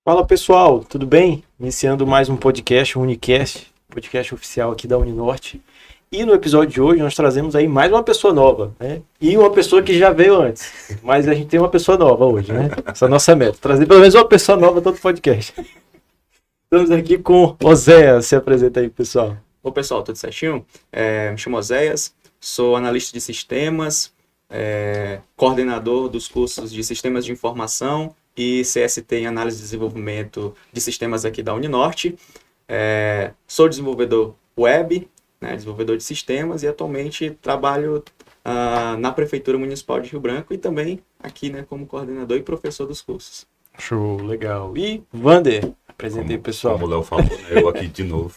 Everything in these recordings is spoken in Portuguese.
Fala pessoal, tudo bem? Iniciando mais um podcast, o Unicast, podcast oficial aqui da Uninorte. E no episódio de hoje nós trazemos aí mais uma pessoa nova, né? E uma pessoa que já veio antes, mas a gente tem uma pessoa nova hoje, né? Essa é a nossa meta, trazer pelo menos uma pessoa nova todo podcast. Estamos aqui com Oséias, se apresenta aí pessoal. Oi pessoal, tudo certinho? Me chamo Oséias, sou analista de sistemas, coordenador dos cursos de Sistemas de Informação e CST em Análise e Desenvolvimento de Sistemas aqui da Uninorte. Sou desenvolvedor web, né, desenvolvedor de sistemas e atualmente trabalho na Prefeitura Municipal de Rio Branco e também aqui, né, como coordenador e professor dos cursos. Show, legal. E Vander, apresentei pessoal. Como o Léo falou, né, eu aqui de novo.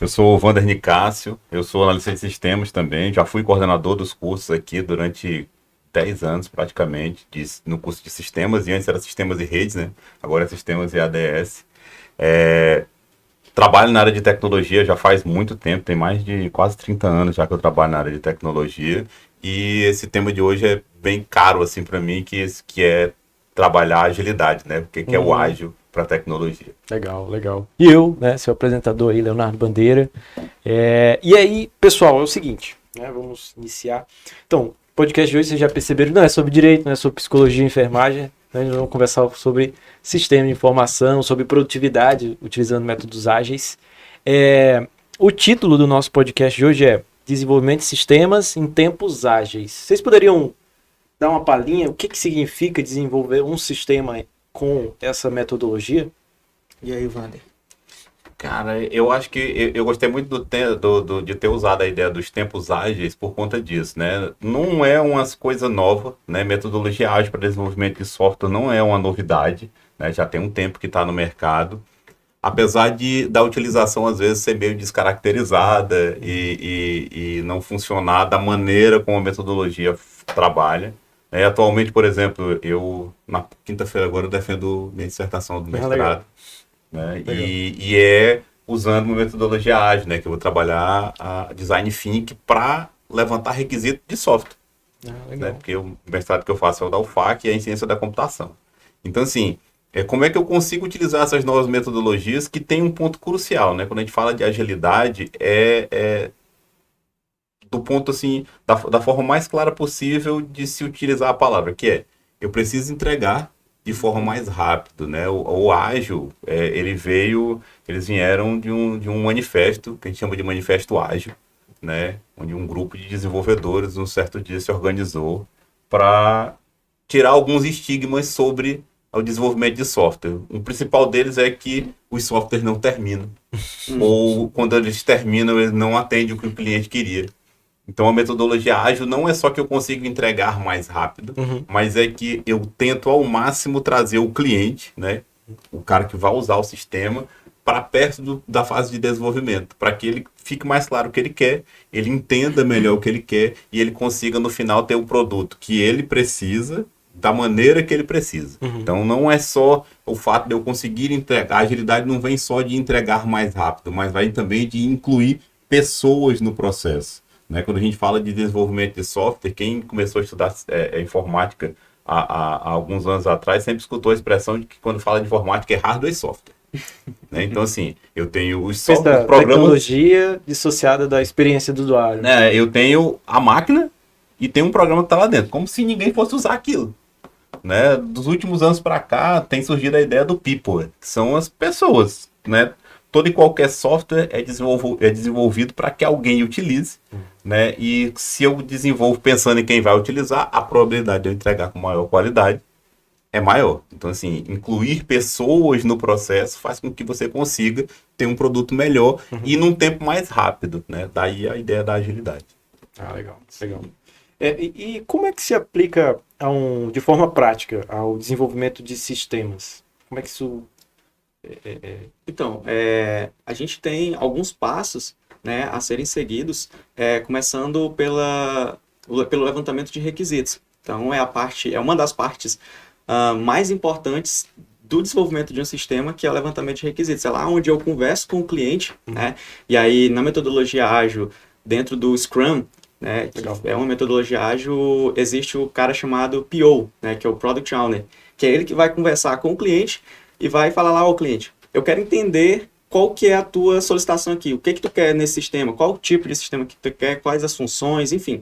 Eu sou o Vander Nicásio, eu sou analista de sistemas também, já fui coordenador dos cursos aqui durante 10 anos praticamente, no curso de sistemas, e antes era sistemas e redes, né? Agora é sistemas e ADS. Trabalho na área de tecnologia já faz muito tempo, tem mais de quase 30 anos já que eu trabalho na área de tecnologia, e esse tema de hoje é bem caro assim para mim, que é trabalhar agilidade, né? Porque que é o ágil para tecnologia. Legal, legal. E eu, né, seu apresentador aí, Leonardo Bandeira. E aí, pessoal, é o seguinte, né, vamos iniciar. Então, o podcast de hoje, vocês já perceberam, não é sobre direito, não é sobre psicologia e enfermagem, né, nós vamos conversar sobre sistema de informação, sobre produtividade, utilizando métodos ágeis. O título do nosso podcast de hoje é Desenvolvimento de Sistemas em Tempos Ágeis. Vocês poderiam dar uma palhinha, o que significa desenvolver um sistema com essa metodologia? E aí, Vander? Cara, eu acho que eu gostei muito de ter usado a ideia dos tempos ágeis por conta disso, né? Não é uma coisa nova, né? Metodologia ágil para desenvolvimento de software não é uma novidade, né? Já tem um tempo que está no mercado. Apesar da utilização às vezes ser meio descaracterizada e não funcionar da maneira como a metodologia trabalha. Atualmente, por exemplo, eu na quinta-feira agora eu defendo minha dissertação do mestrado, né? E usando uma metodologia ágil, né? Que eu vou trabalhar a design thinking para levantar requisito de software, né? Porque o mestrado que eu faço é o da UFAC e é em ciência da computação. Então, assim, como é que eu consigo utilizar essas novas metodologias que tem um ponto crucial, né? Quando a gente fala de agilidade, do ponto assim, da forma mais clara possível de se utilizar a palavra, que é, eu preciso entregar de forma mais rápida, né? O ágil, eles vieram de um manifesto, que a gente chama de manifesto ágil, né? Onde um grupo de desenvolvedores, um certo dia, se organizou para tirar alguns estigmas sobre o desenvolvimento de software. O principal deles é que os softwares não terminam. Ou quando eles terminam, eles não atendem o que o cliente queria. Então, a metodologia ágil não é só que eu consigo entregar mais rápido, mas é que eu tento ao máximo trazer o cliente, né, o cara que vai usar o sistema, para perto da fase de desenvolvimento, para que ele fique mais claro o que ele quer, ele entenda melhor o que ele quer e ele consiga, no final, ter o produto que ele precisa, da maneira que ele precisa. Então, não é só o fato de eu conseguir entregar. A agilidade não vem só de entregar mais rápido, mas vai também de incluir pessoas no processo. Né? Quando a gente fala de desenvolvimento de software, quem começou a estudar informática há alguns anos atrás sempre escutou a expressão de que quando fala de informática é hardware e software. Né? Então, assim, eu tenho os softwares, programas... Tecnologia dissociada da experiência do usuário. Né? Eu tenho a máquina e tem um programa que está lá dentro, como se ninguém fosse usar aquilo. Né? Dos últimos anos para cá, tem surgido a ideia do people, que são as pessoas, né? Todo e qualquer software é desenvolvido para que alguém utilize, né? E se eu desenvolvo pensando em quem vai utilizar, a probabilidade de eu entregar com maior qualidade é maior. Então, assim, incluir pessoas no processo faz com que você consiga ter um produto melhor e num tempo mais rápido, né? Daí a ideia da agilidade. Legal, legal. E como é que se aplica de forma prática ao desenvolvimento de sistemas? Como é que isso... Então, a gente tem alguns passos, né, a serem seguidos, começando pelo levantamento de requisitos. Então, é uma das partes mais importantes do desenvolvimento de um sistema, que é o levantamento de requisitos. É lá onde eu converso com o cliente, né, e aí na metodologia ágil, dentro do Scrum, né, que é uma metodologia ágil, existe o cara chamado PO, né, que é o Product Owner, que é ele que vai conversar com o cliente e vai falar lá ao cliente, eu quero entender qual que é a tua solicitação aqui, o que tu quer nesse sistema, qual o tipo de sistema que tu quer, quais as funções, enfim.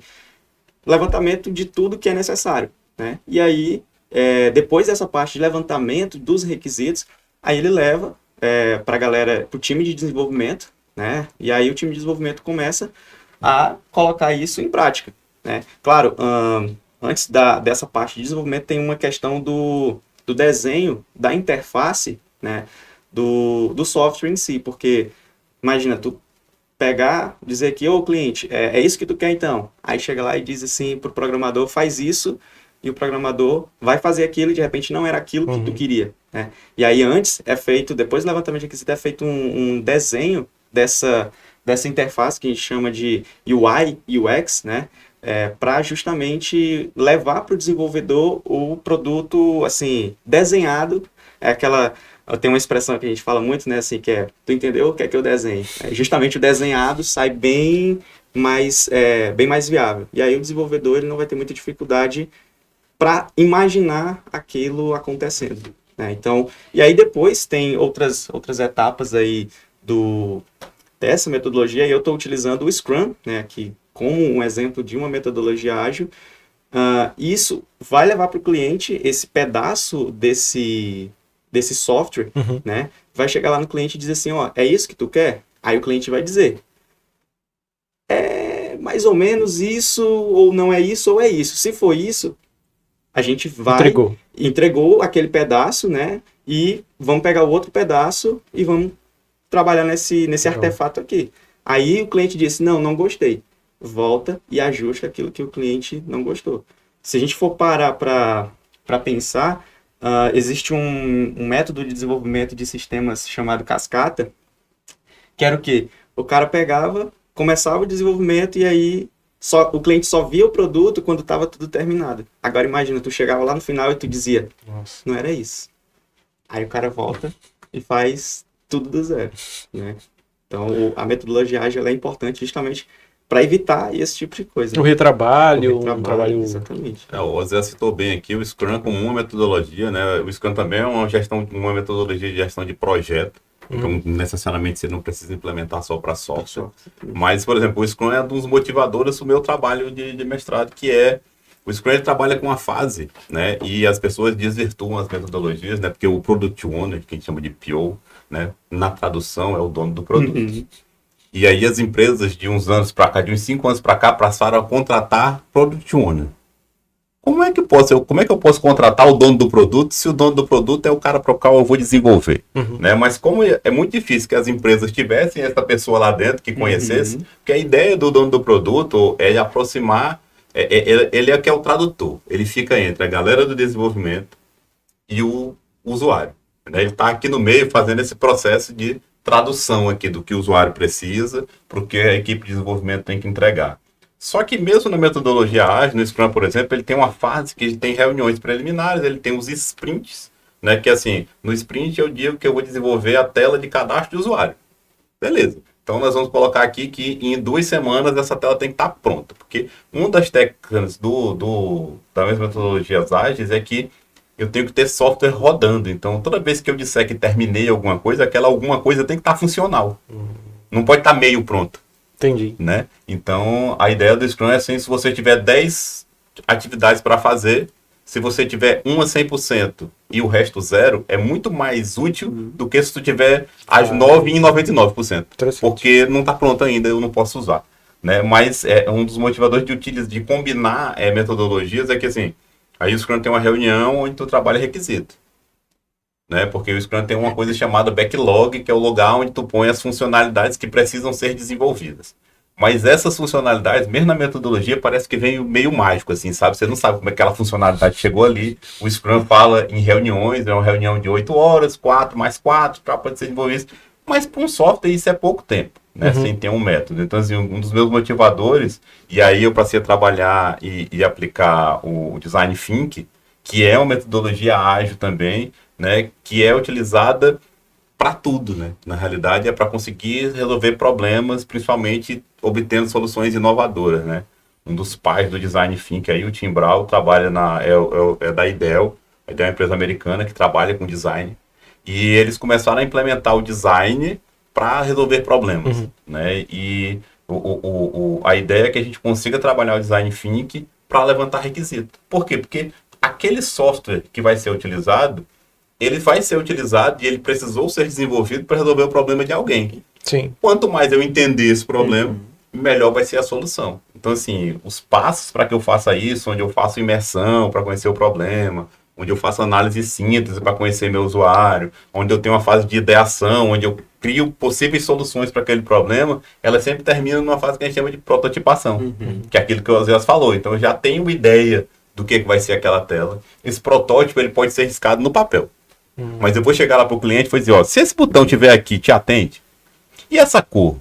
Levantamento de tudo que é necessário, né? E aí, depois dessa parte de levantamento dos requisitos, aí ele leva para a galera, para o time de desenvolvimento, né? E aí o time de desenvolvimento começa a colocar isso em prática, né? Claro, antes dessa parte de desenvolvimento tem uma questão do desenho da interface, né? Do software em si, porque imagina, tu pegar, dizer que, ô cliente, é isso que tu quer então? Aí chega lá e diz assim pro programador, faz isso, e o programador vai fazer aquilo e de repente não era aquilo que tu queria, né? E aí antes depois do levantamento de requisito, é feito um desenho dessa interface que a gente chama de UI, UX, né? Para justamente levar para o desenvolvedor o produto, assim, desenhado, tem uma expressão que a gente fala muito, né, assim, que tu entendeu o que é que eu desenho? Justamente o desenhado sai bem mais viável. E aí o desenvolvedor ele não vai ter muita dificuldade para imaginar aquilo acontecendo, né? Então, e aí depois tem outras etapas aí dessa metodologia, e eu estou utilizando o Scrum, né, aqui como um exemplo de uma metodologia ágil. Isso vai levar para o cliente esse pedaço desse software, né? Vai chegar lá no cliente e dizer assim, ó, é isso que tu quer? Aí o cliente vai dizer, é mais ou menos isso, ou não é isso, ou é isso. Se for isso, a gente entregou aquele pedaço, né? E vamos pegar o outro pedaço e vamos trabalhar nesse artefato aqui. Aí o cliente disse, não gostei. Volta e ajusta aquilo que o cliente não gostou. Se a gente for parar para pensar, existe um método de desenvolvimento de sistemas chamado cascata, que era o quê? O cara pegava, começava o desenvolvimento e aí o cliente só via o produto quando estava tudo terminado. Agora imagina, tu chegava lá no final e tu dizia, nossa, não era isso. Aí o cara volta e faz tudo do zero, né? Então a metodologia ágil é importante justamente para evitar esse tipo de coisa. O retrabalho, um trabalho... Exatamente. O Zé citou bem aqui o Scrum como uma metodologia, né? O Scrum também é uma metodologia de gestão de projeto. Então, necessariamente, você não precisa implementar só para software. Mas, por exemplo, o Scrum é um dos motivadores do meu trabalho de mestrado, que é... O Scrum ele trabalha com a fase, né? E as pessoas desvirtuam as metodologias, né? Porque o Product Owner, que a gente chama de PO, né? Na tradução, é o dono do produto. E aí as empresas de uns anos para cá, de uns 5 anos para cá, passaram a contratar Product Owner. Como é que eu posso contratar o dono do produto se o dono do produto é o cara para o qual eu vou desenvolver? Né? Mas como é muito difícil que as empresas tivessem essa pessoa lá dentro que conhecesse, porque a ideia do dono do produto é aproximar, ele é que é o tradutor. Ele fica entre a galera do desenvolvimento e o usuário. Né? Ele está aqui no meio fazendo esse processo de tradução aqui do que o usuário precisa para o que a equipe de desenvolvimento tem que entregar. Só que mesmo na metodologia ágil, no Scrum, por exemplo, ele tem uma fase que tem reuniões preliminares, ele tem os sprints, né? Que assim, no sprint eu digo que eu vou desenvolver a tela de cadastro de usuário. Beleza. Então nós vamos colocar aqui que em 2 semanas essa tela tem que estar pronta. Porque uma das técnicas das metodologias ágeis é que eu tenho que ter software rodando. Então, toda vez que eu disser que terminei alguma coisa, aquela alguma coisa tem que estar funcional. Não pode estar meio pronto. Entendi. Né? Então, a ideia do Scrum é assim, se você tiver 10 atividades para fazer, se você tiver uma 100% e o resto 0, é muito mais útil do que se tu tiver as 9 em 99%. Porque não está pronto ainda, eu não posso usar. Né? Mas um dos motivadores de combinar metodologias é que assim, aí o Scrum tem uma reunião onde tu trabalha requisito. Né? Porque o Scrum tem uma coisa chamada backlog, que é o lugar onde tu põe as funcionalidades que precisam ser desenvolvidas. Mas essas funcionalidades, mesmo na metodologia, parece que vem meio mágico, assim, sabe? Você não sabe como é que aquela funcionalidade chegou ali. O Scrum fala em reuniões, é uma reunião de 8 horas, 4 mais 4, para poder ser desenvolvido. Mas para um software isso é pouco tempo, né? Sem ter um método. Então, assim, um dos meus motivadores, e aí eu passei a trabalhar e aplicar o Design Think, que é uma metodologia ágil também, né, que é utilizada para tudo, né? Na realidade é para conseguir resolver problemas, principalmente obtendo soluções inovadoras, né? Um dos pais do Design Think aí, o Tim Brown, trabalha é da IDEL. A IDEL é uma empresa americana que trabalha com design. E eles começaram a implementar o design para resolver problemas, né? E a ideia é que a gente consiga trabalhar o design thinking para levantar requisito. Por quê? Porque aquele software que vai ser utilizado, ele vai ser utilizado e ele precisou ser desenvolvido para resolver o problema de alguém. Sim. Quanto mais eu entender esse problema, melhor vai ser a solução. Então, assim, os passos para que eu faça isso, onde eu faço imersão para conhecer o problema, onde eu faço análise e síntese para conhecer meu usuário, onde eu tenho uma fase de ideação, onde eu crio possíveis soluções para aquele problema, ela sempre termina numa fase que a gente chama de prototipação, que é aquilo que o Oséias falou. Então, eu já tenho ideia do que vai ser aquela tela. Esse protótipo ele pode ser riscado no papel. Mas eu vou chegar lá para o cliente e vou dizer, ó, se esse botão tiver aqui, te atende? E essa cor?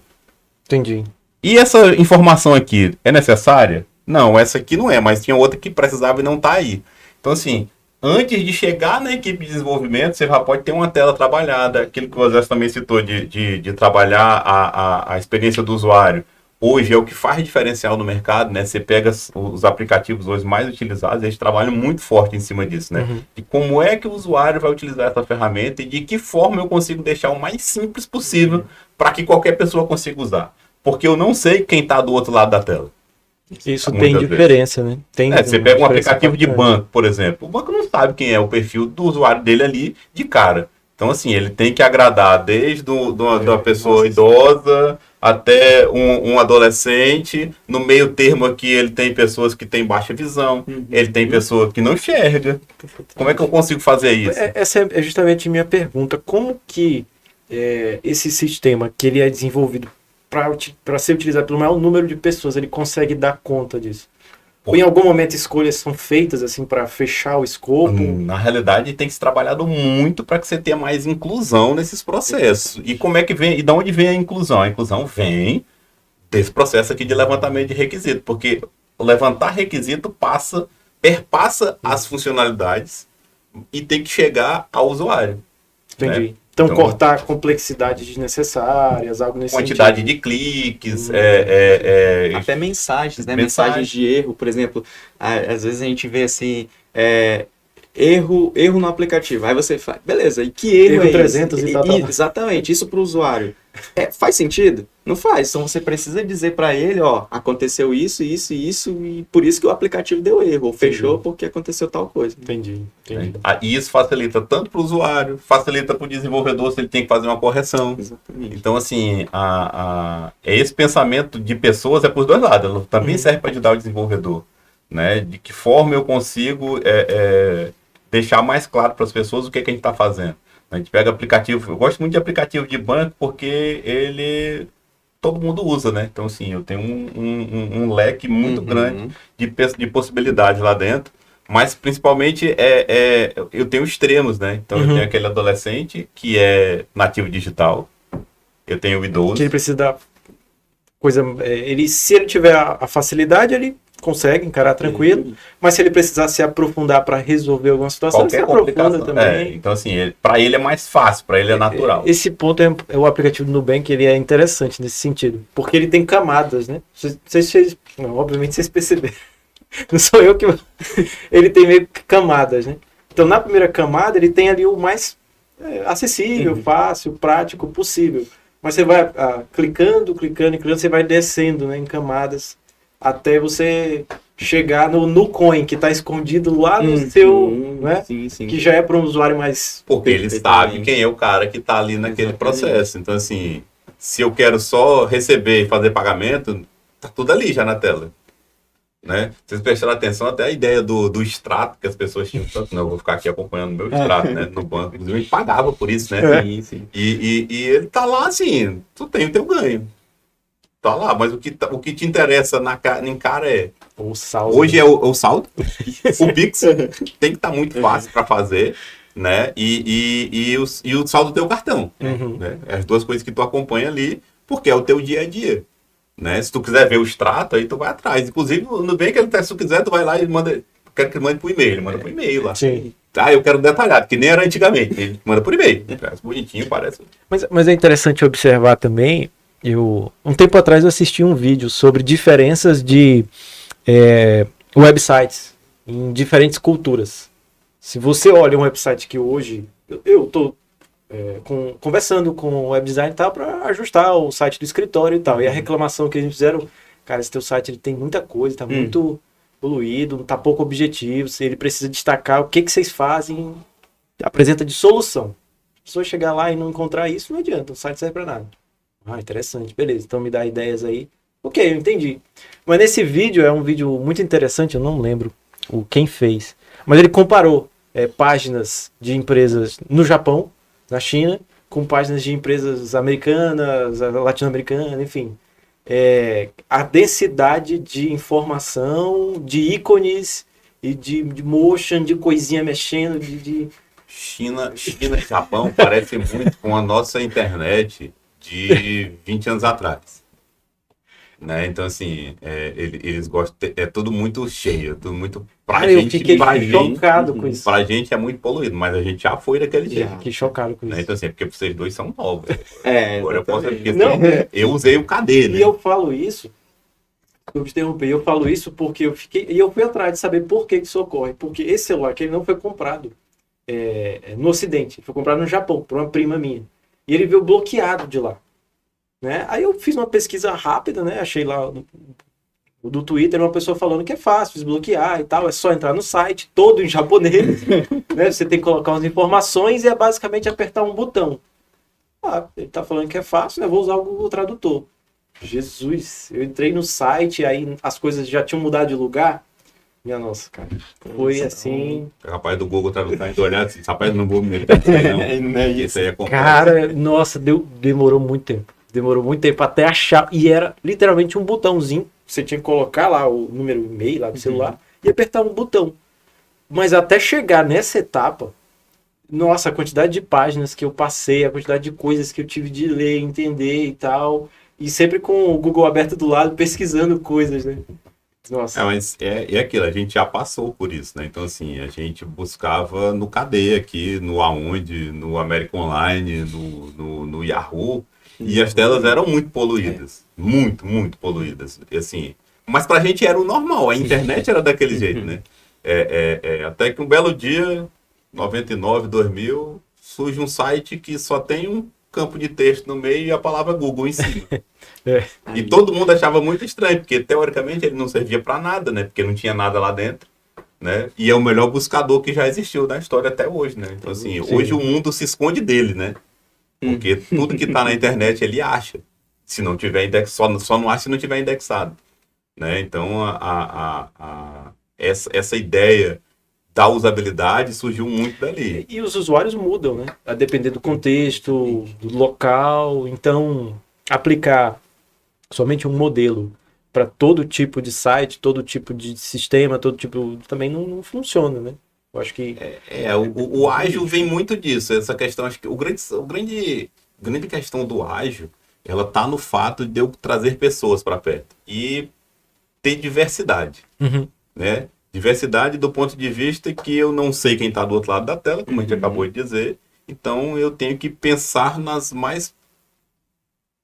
Entendi. E essa informação aqui é necessária? Não, essa aqui não é, mas tinha outra que precisava e não está aí. Então, assim, antes de chegar na equipe de desenvolvimento, você já pode ter uma tela trabalhada, aquilo que o José também citou, de trabalhar a experiência do usuário. Hoje é o que faz diferencial no mercado, né? Você pega os aplicativos hoje mais utilizados, eles trabalham muito forte em cima disso, né? De como é que o usuário vai utilizar essa ferramenta e de que forma eu consigo deixar o mais simples possível para que qualquer pessoa consiga usar. Porque eu não sei quem está do outro lado da tela. Isso tem diferença, né? Você pega um aplicativo de banco, por exemplo. O banco não sabe quem é o perfil do usuário dele ali de cara. Então, assim, ele tem que agradar desde uma pessoa idosa até um adolescente. No meio termo aqui, ele tem pessoas que têm baixa visão. Ele tem pessoa que não enxerga. Como é que eu consigo fazer isso? Essa é justamente a minha pergunta. Como que esse sistema que ele é desenvolvido para ser utilizado pelo maior número de pessoas, ele consegue dar conta disso? Ou em algum momento escolhas são feitas assim para fechar o escopo? Na realidade, tem que se trabalhado muito para que você tenha mais inclusão nesses processos. E como é que vem? E de onde vem a inclusão? A inclusão vem desse processo aqui de levantamento de requisito, porque levantar requisito perpassa as funcionalidades e tem que chegar ao usuário. Entendi. Né? Então, cortar complexidades desnecessárias, algo nesse quantidade sentido. de cliques, até mensagens, né? Mensagem. Mensagens de erro, por exemplo. Às vezes a gente vê assim, erro no aplicativo. Aí você fala, beleza, e que erro é 300 esse? e tal. Exatamente, isso para o usuário. Faz sentido? Não faz. Então você precisa dizer para ele, ó, aconteceu isso, isso e isso, e por isso que o aplicativo deu erro, ou fechou porque aconteceu tal coisa. Entendi. E isso facilita tanto para o usuário, facilita para o desenvolvedor se ele tem que fazer uma correção. Exatamente. Então, assim, esse pensamento de pessoas é para os dois lados. Ela também serve para ajudar o desenvolvedor. Né? De que forma eu consigo deixar mais claro para as pessoas o que a gente está fazendo. A gente pega aplicativo, eu gosto muito de aplicativo de banco porque todo mundo usa, né? Então, assim, eu tenho um leque muito grande de possibilidades lá dentro, mas principalmente eu tenho extremos, né? Então, eu tenho aquele adolescente que é nativo digital, eu tenho o idoso. Que ele precisa da coisa... se ele tiver a facilidade, ele consegue encarar tranquilo, mas se ele precisar se aprofundar para resolver alguma situação, ele se aprofunda também. Então, assim, para ele é mais fácil, para ele é natural. Esse ponto o aplicativo do Nubank, ele é interessante nesse sentido, porque ele tem camadas, né? Obviamente vocês perceberam. Não sou eu que... Ele tem meio que camadas, né? Então, na primeira camada, ele tem ali o mais acessível, fácil, prático possível. Mas você vai clicando, você vai descendo, né, em camadas, até você chegar no coin, que está escondido lá no seu, né? Sim. Que já é para um usuário mais... Porque ele sabe quem é o cara que está ali naquele processo. Então, assim, se eu quero só receber e fazer pagamento, tá tudo ali já na tela. Né? Vocês prestaram atenção até a ideia do extrato que as pessoas tinham tanto, né? Eu vou ficar aqui acompanhando o meu extrato, né? No banco. Inclusive, a gente pagava por isso, né? Sim. E ele tá lá assim, tu tem o teu ganho. Tá lá, mas o que te interessa em cara é... O saldo. Hoje é o saldo. O Pix tem que estar muito fácil para fazer, né? E o saldo do teu cartão. Né? As duas coisas que tu acompanha ali, porque é o teu dia a dia. Né? Se tu quiser ver o extrato, aí tu vai atrás. Inclusive, no Nubank, se tu quiser, tu vai lá e manda... Quero que ele mande por e-mail. Ele manda por e-mail lá. Sim. Eu quero detalhado, que nem era antigamente. Ele manda por e-mail. Parece bonitinho, parece. Mas é interessante observar também, um tempo atrás eu assisti um vídeo sobre diferenças de websites em diferentes culturas. Se você olha um website que hoje... Eu estou conversando com o web design e tal, para ajustar o site do escritório e tal. E a reclamação que eles fizeram, cara, esse teu site ele tem muita coisa, tá muito poluído, tá pouco objetivo, ele precisa destacar o que vocês fazem, apresenta de solução. Se a pessoa chegar lá e não encontrar isso, não adianta, o site serve para nada. Ah, interessante, beleza, então me dá ideias aí. Ok, eu entendi. Mas nesse vídeo, é um vídeo muito interessante, eu não lembro quem fez, mas ele comparou páginas de empresas no Japão, na China, com páginas de empresas americanas, latino-americanas, enfim. A densidade de informação, de ícones e de motion, de coisinha mexendo, China e Japão parecem muito com a nossa internet de 20 anos atrás. Né? Então, assim, eles gostam, é tudo muito cheio, tudo muito... Cara, eu fiquei chocado com isso. Pra gente é muito poluído, mas a gente já foi daquele jeito. Fiquei chocado com isso. Né? Então, assim, porque vocês dois são novos. Agora eu posso... Porque, não, eu usei o KD, né? E eu falo isso, eu te interrompi, eu falo isso porque eu fui atrás de saber por que isso ocorre. Porque esse celular aqui, ele não foi comprado no Ocidente, foi comprado no Japão, por uma prima minha. E ele veio bloqueado de lá. Né? Aí eu fiz uma pesquisa rápida, né? Achei lá do Twitter uma pessoa falando que é fácil desbloquear e tal, é só entrar no site, todo em japonês, né? Você tem que colocar umas informações e é basicamente apertar um botão. Ele tá falando que é fácil, né? Vou usar o Google Tradutor. Jesus, eu entrei no site, aí as coisas já tinham mudado de lugar. Minha nossa, cara. Foi assim. O rapaz do Google Tradutor indo olhar assim, rapaz, não vou me não. Isso aí é complexo. Cara, nossa, demorou muito tempo. Demorou muito tempo até achar. E era literalmente um botãozinho. Você tinha que colocar lá o número e-mail lá do celular e apertar um botão. Mas até chegar nessa etapa, nossa, a quantidade de páginas que eu passei, a quantidade de coisas que eu tive de ler, entender e tal. E sempre com o Google aberto do lado, pesquisando coisas, né? Nossa. Mas é aquilo, a gente já passou por isso, né? Então, assim, a gente buscava no KD aqui, no Aonde, no American Online, no Yahoo, e as telas eram muito poluídas. Muito, muito poluídas. E, assim, mas pra gente era o normal, a internet era daquele jeito, né? Até que um belo dia, 99, 2000, surge um site que só tem um campo de texto no meio e a palavra Google em cima. E todo mundo achava muito estranho, porque teoricamente ele não servia para nada, né? Porque não tinha nada lá dentro, né? E é o melhor buscador que já existiu na história até hoje, né? Então, assim, hoje o mundo se esconde dele, né? Porque tudo que está na internet ele acha. Se não tiver só não acha se não tiver indexado, né? Então, essa ideia da usabilidade surgiu muito dali. E os usuários mudam, né? A depender do contexto, do local. Então, aplicar somente um modelo para todo tipo de site, todo tipo de sistema, todo tipo... Também não funciona, né? Eu acho que... O ágil vem muito disso. Essa questão, acho que grande questão do ágil, ela tá no fato de eu trazer pessoas para perto. E ter diversidade, né? Diversidade do ponto de vista que eu não sei quem está do outro lado da tela, como a gente acabou de dizer. Então, eu tenho que pensar nas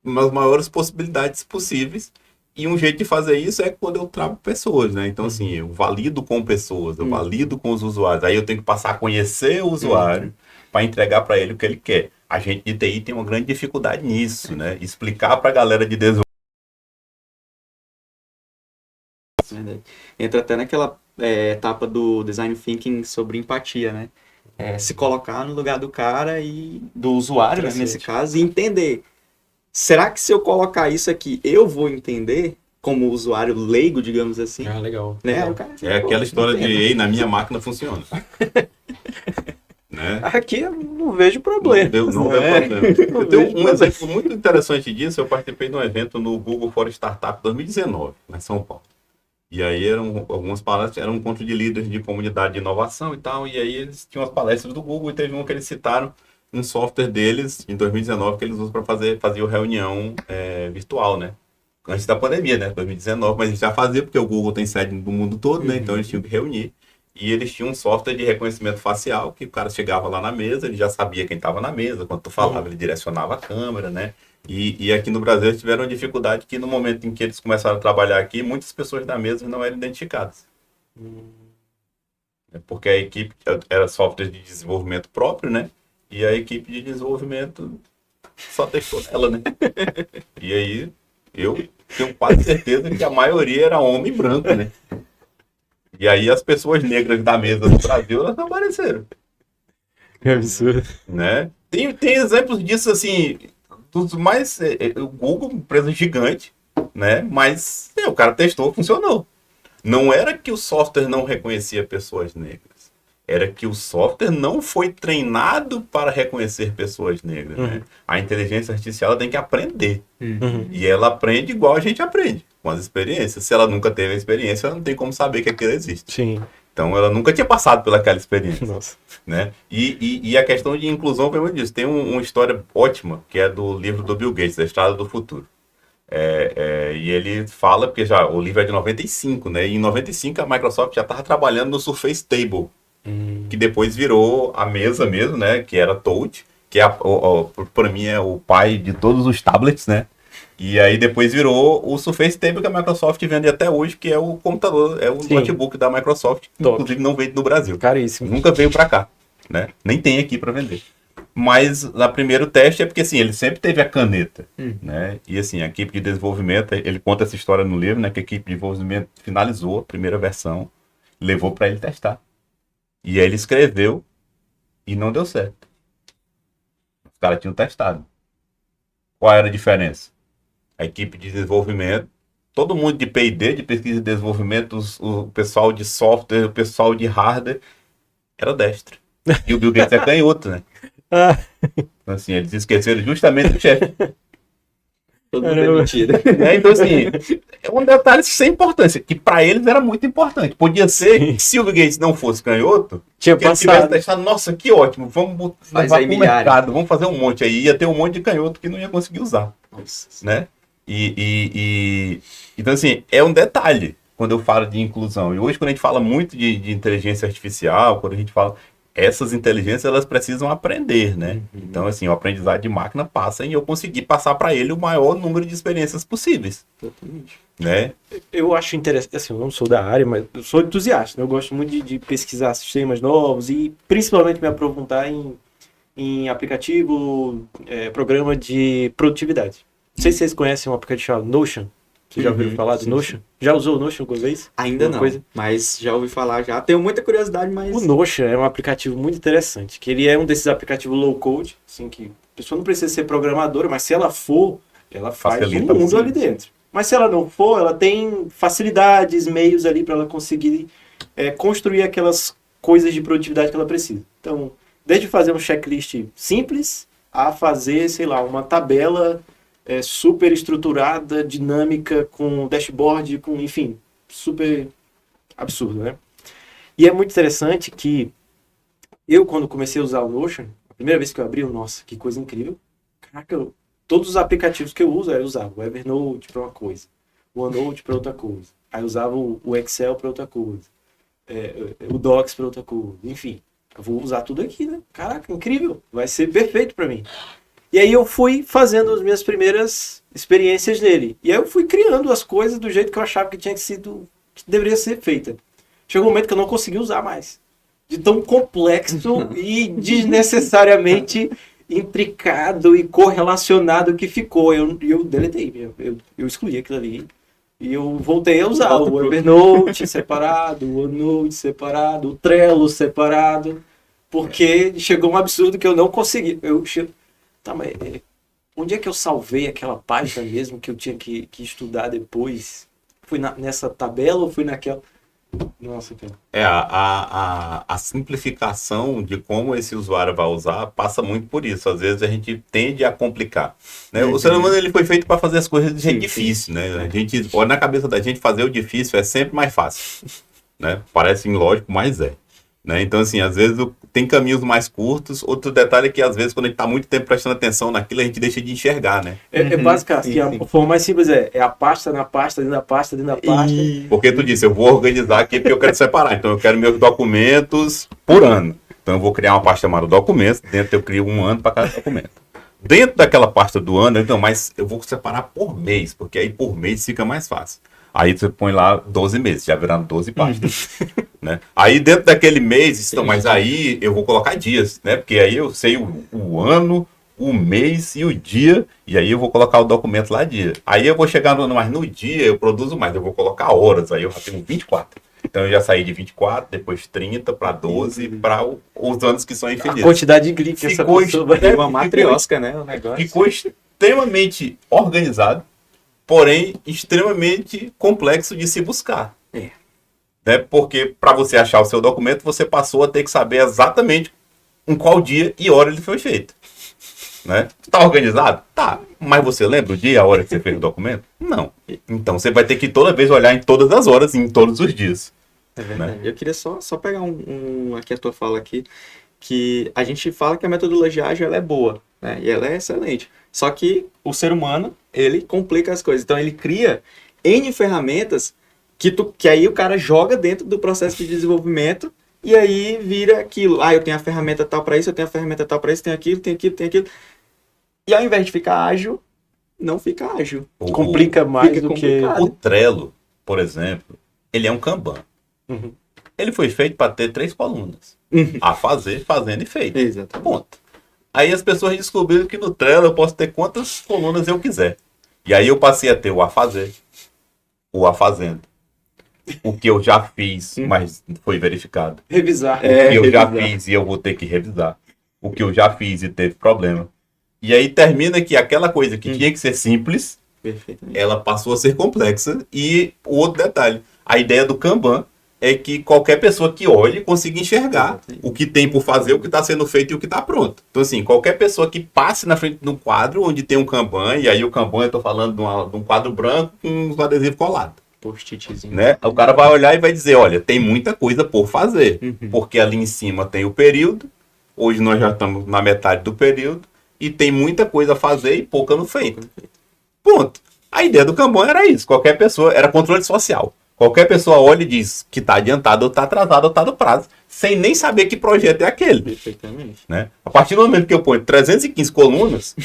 maiores possibilidades possíveis. E um jeito de fazer isso é quando eu trago pessoas, né? Então, assim, eu valido com pessoas, eu valido com os usuários. Aí eu tenho que passar a conhecer o usuário para entregar para ele o que ele quer. A gente de TI tem uma grande dificuldade nisso, né? Explicar para a galera de desenvolvimento. Entra até naquela etapa do design thinking sobre empatia, né? Se colocar no lugar do cara e do usuário, né, nesse caso, e entender. Será que se eu colocar isso aqui, eu vou entender como usuário leigo, digamos assim? Ah, legal. Né? Legal. O cara, Aquela história de, ei, na minha máquina funciona. Né? Aqui eu não vejo problema. Não deu problema. Eu tenho um exemplo muito interessante disso. Eu participei de um evento no Google for Startup 2019, em São Paulo. E aí algumas palestras, era um encontro de líderes de comunidade de inovação e tal, e aí eles tinham as palestras do Google e teve uma que eles citaram um software deles, em 2019, que eles usam para fazer reunião virtual, né? Antes da pandemia, né? 2019, mas eles já faziam, porque o Google tem sede no mundo todo, né? Então eles tinham que reunir. E eles tinham um software de reconhecimento facial, que o cara chegava lá na mesa, ele já sabia quem estava na mesa, quando tu falava, ele direcionava a câmera, né? E aqui no Brasil eles tiveram uma dificuldade que no momento em que eles começaram a trabalhar aqui, muitas pessoas da mesa não eram identificadas. Porque a equipe era software de desenvolvimento próprio, né? e a equipe de desenvolvimento só testou ela, né? E aí, eu tenho quase certeza que a maioria era homem branco, né? E aí as pessoas negras da mesa do Brasil, elas não apareceram. Que absurdo. Né? Tem exemplos disso, assim, dos mais... o Google, empresa gigante, né? Mas o cara testou, funcionou. Não era que o software não reconhecia pessoas negras. Era que o software não foi treinado para reconhecer pessoas negras. Né? A inteligência artificial ela tem que aprender. E ela aprende igual a gente aprende, com as experiências. Se ela nunca teve a experiência, ela não tem como saber que aquilo existe. Sim. Então, ela nunca tinha passado pelaquela experiência. Nossa. Né? E a questão de inclusão, pelo menos disso, tem uma história ótima, que é do livro do Bill Gates, A Estrada do Futuro. E ele fala, porque já o livro é de 95, né? E em 95 a Microsoft já estava trabalhando no Surface Table, que depois virou a mesa mesmo, né? Que era Touch, que para mim é o pai de todos os tablets, né? E aí depois virou o Surface Table que a Microsoft vende até hoje, que é o computador, é o notebook da Microsoft, que inclusive não vende no Brasil. Caríssimo. Nunca veio para cá, né? Nem tem aqui para vender. Mas na primeiro teste é porque assim, ele sempre teve a caneta, né? E assim, a equipe de desenvolvimento, ele conta essa história no livro, né? Que a equipe de desenvolvimento finalizou a primeira versão, levou para ele testar. E aí ele escreveu e não deu certo. Os caras tinham testado. Qual era a diferença? A equipe de desenvolvimento, todo mundo de P&D, de pesquisa e desenvolvimento, o pessoal de software, o pessoal de hardware, era destro. E o Bill Gates é canhoto, né? Então, assim, eles esqueceram justamente do chefe. Todo mundo é mentira. Então, assim, é um detalhe sem importância, que para eles era muito importante. Podia ser que se o Bill Gates não fosse canhoto, tinha que ele tivesse testado, nossa, que ótimo, vamos levar pro mercado, vamos fazer um monte aí. Ia ter um monte de canhoto que não ia conseguir usar. Nossa. Né? Então, assim, é um detalhe quando eu falo de inclusão. E hoje, quando a gente fala muito de inteligência artificial, quando a gente fala... Essas inteligências, elas precisam aprender, né? Então, assim, o aprendizado de máquina passa em eu conseguir passar para ele o maior número de experiências possíveis. Totalmente. Né? Eu acho interessante, assim, eu não sou da área, mas eu sou entusiasta, né? Eu gosto muito de pesquisar sistemas novos e principalmente me aprofundar em aplicativo, programa de produtividade. Não sei se vocês conhecem um aplicativo chamado Notion. Vocês já ouviram falar do Notion? Sim. Já usou o Notion alguma vez? Ainda não, mas já ouvi falar já. Tenho muita curiosidade, mas... O Notion é um aplicativo muito interessante, que ele é um desses aplicativos low code, assim, que a pessoa não precisa ser programadora, mas se ela for, ela faz um mundo ali dentro. Mas se ela não for, ela tem facilidades, meios ali para ela conseguir construir aquelas coisas de produtividade que ela precisa. Então, desde fazer um checklist simples a fazer, sei lá, uma tabela... super estruturada, dinâmica, com dashboard, com, enfim, super absurdo, né? E é muito interessante que eu, quando comecei a usar o Notion, a primeira vez que eu abri, nossa, que coisa incrível. Caraca, todos os aplicativos que eu uso, eu usava o Evernote para uma coisa, o OneNote para outra coisa, aí eu usava o Excel para outra coisa, o Docs para outra coisa, enfim. Eu vou usar tudo aqui, né? Caraca, incrível, vai ser perfeito para mim. E aí eu fui fazendo as minhas primeiras experiências nele. E aí eu fui criando as coisas do jeito que eu achava que que deveria ser feita. Chegou um momento que eu não consegui usar mais. De tão complexo e desnecessariamente intricado e correlacionado que ficou. Eu deletei, eu excluí aquilo ali. E eu voltei a usar o Evernote separado, o OneNote separado, o Trello separado. Porque chegou um absurdo que eu não consegui. Tá, mas onde é que eu salvei aquela página mesmo que eu tinha que estudar depois? Fui nessa tabela ou fui naquela? Nossa, cara. A simplificação de como esse usuário vai usar passa muito por isso. Às vezes a gente tende a complicar. Né? O ser humano ele foi feito para fazer as coisas de jeito difícil. Né? A gente, na cabeça da gente, fazer o difícil é sempre mais fácil. Né? Parece ilógico, mas é. Né? Então, assim, às vezes tem caminhos mais curtos. Outro detalhe é que, às vezes, quando a gente está muito tempo prestando atenção naquilo, a gente deixa de enxergar, né? Basicamente, a forma mais simples é a pasta na pasta, dentro da pasta, dentro da pasta. Porque tu disse, eu vou organizar aqui porque eu quero separar. Então, eu quero meus documentos por ano. Então, eu vou criar uma pasta chamada documentos. Dentro eu crio um ano para cada documento. Dentro daquela pasta do ano, então, mas eu vou separar por mês, porque aí por mês fica mais fácil. Aí você põe lá 12 meses, já viraram 12 pastas. Né? Aí dentro daquele mês, então, mas aí eu vou colocar dias, né? Porque aí eu sei o ano, o mês e o dia, e aí eu vou colocar o documento lá dia. Aí eu vou chegar mas no dia eu produzo mais, eu vou colocar horas, aí eu já tenho 24. Então eu já saí de 24, depois 30 para 12, para os anos que são infinitos. A quantidade de cliques que essa pessoa vai... Uma matriosca, né? O negócio. Ficou extremamente organizado, porém extremamente complexo de se buscar. Né? Porque para você achar o seu documento, você passou a ter que saber exatamente em qual dia e hora ele foi feito. Né? Tá organizado? Tá. Mas você lembra o dia e a hora que você fez o documento? Não. Então você vai ter que toda vez olhar em todas as horas e em todos os dias. É verdade. Né? Eu queria só pegar aqui a tua fala aqui, que a gente fala que a metodologia ágil ela é boa, né? E ela é excelente. Só que o ser humano, ele complica as coisas. Então ele cria N ferramentas que aí o cara joga dentro do processo de desenvolvimento e aí vira aquilo. Eu tenho a ferramenta tal para isso, eu tenho a ferramenta tal para isso, tem aquilo, tem aquilo, tem aquilo. E ao invés de ficar ágil, não fica ágil. Complica mais do complicado. Que... O Trello, por exemplo, ele é um Kanban. Uhum. Ele foi feito para ter 3 colunas. A fazer, fazendo e feito. Exatamente. Ponto. Aí as pessoas descobriram que no Trello eu posso ter quantas colunas eu quiser. E aí eu passei a ter o a fazer, o a fazendo. O que eu já fiz, mas foi verificado. Revisar. O que eu já fiz e eu vou ter que revisar. O que eu já fiz e teve problema. E aí termina que aquela coisa que tinha que ser simples, ela passou a ser complexa. E o outro detalhe, a ideia do Kanban é que qualquer pessoa que olhe consiga enxergar o que tem por fazer, o que está sendo feito e o que está pronto. Então assim, qualquer pessoa que passe na frente de um quadro onde tem um Kanban, e aí o Kanban eu estou falando de um quadro branco com um adesivo colado. Post-itzinho. Né? O cara vai olhar e vai dizer, olha, tem muita coisa por fazer. Porque ali em cima tem o período, hoje nós já estamos na metade do período, e tem muita coisa a fazer e pouca no feito. Ponto. A ideia do Kanban era isso. Qualquer pessoa, era controle social. Qualquer pessoa olha e diz que está adiantado, ou está atrasado, ou está no prazo, sem nem saber que projeto é aquele. Perfeitamente. Né? A partir do momento que eu ponho 315 colunas,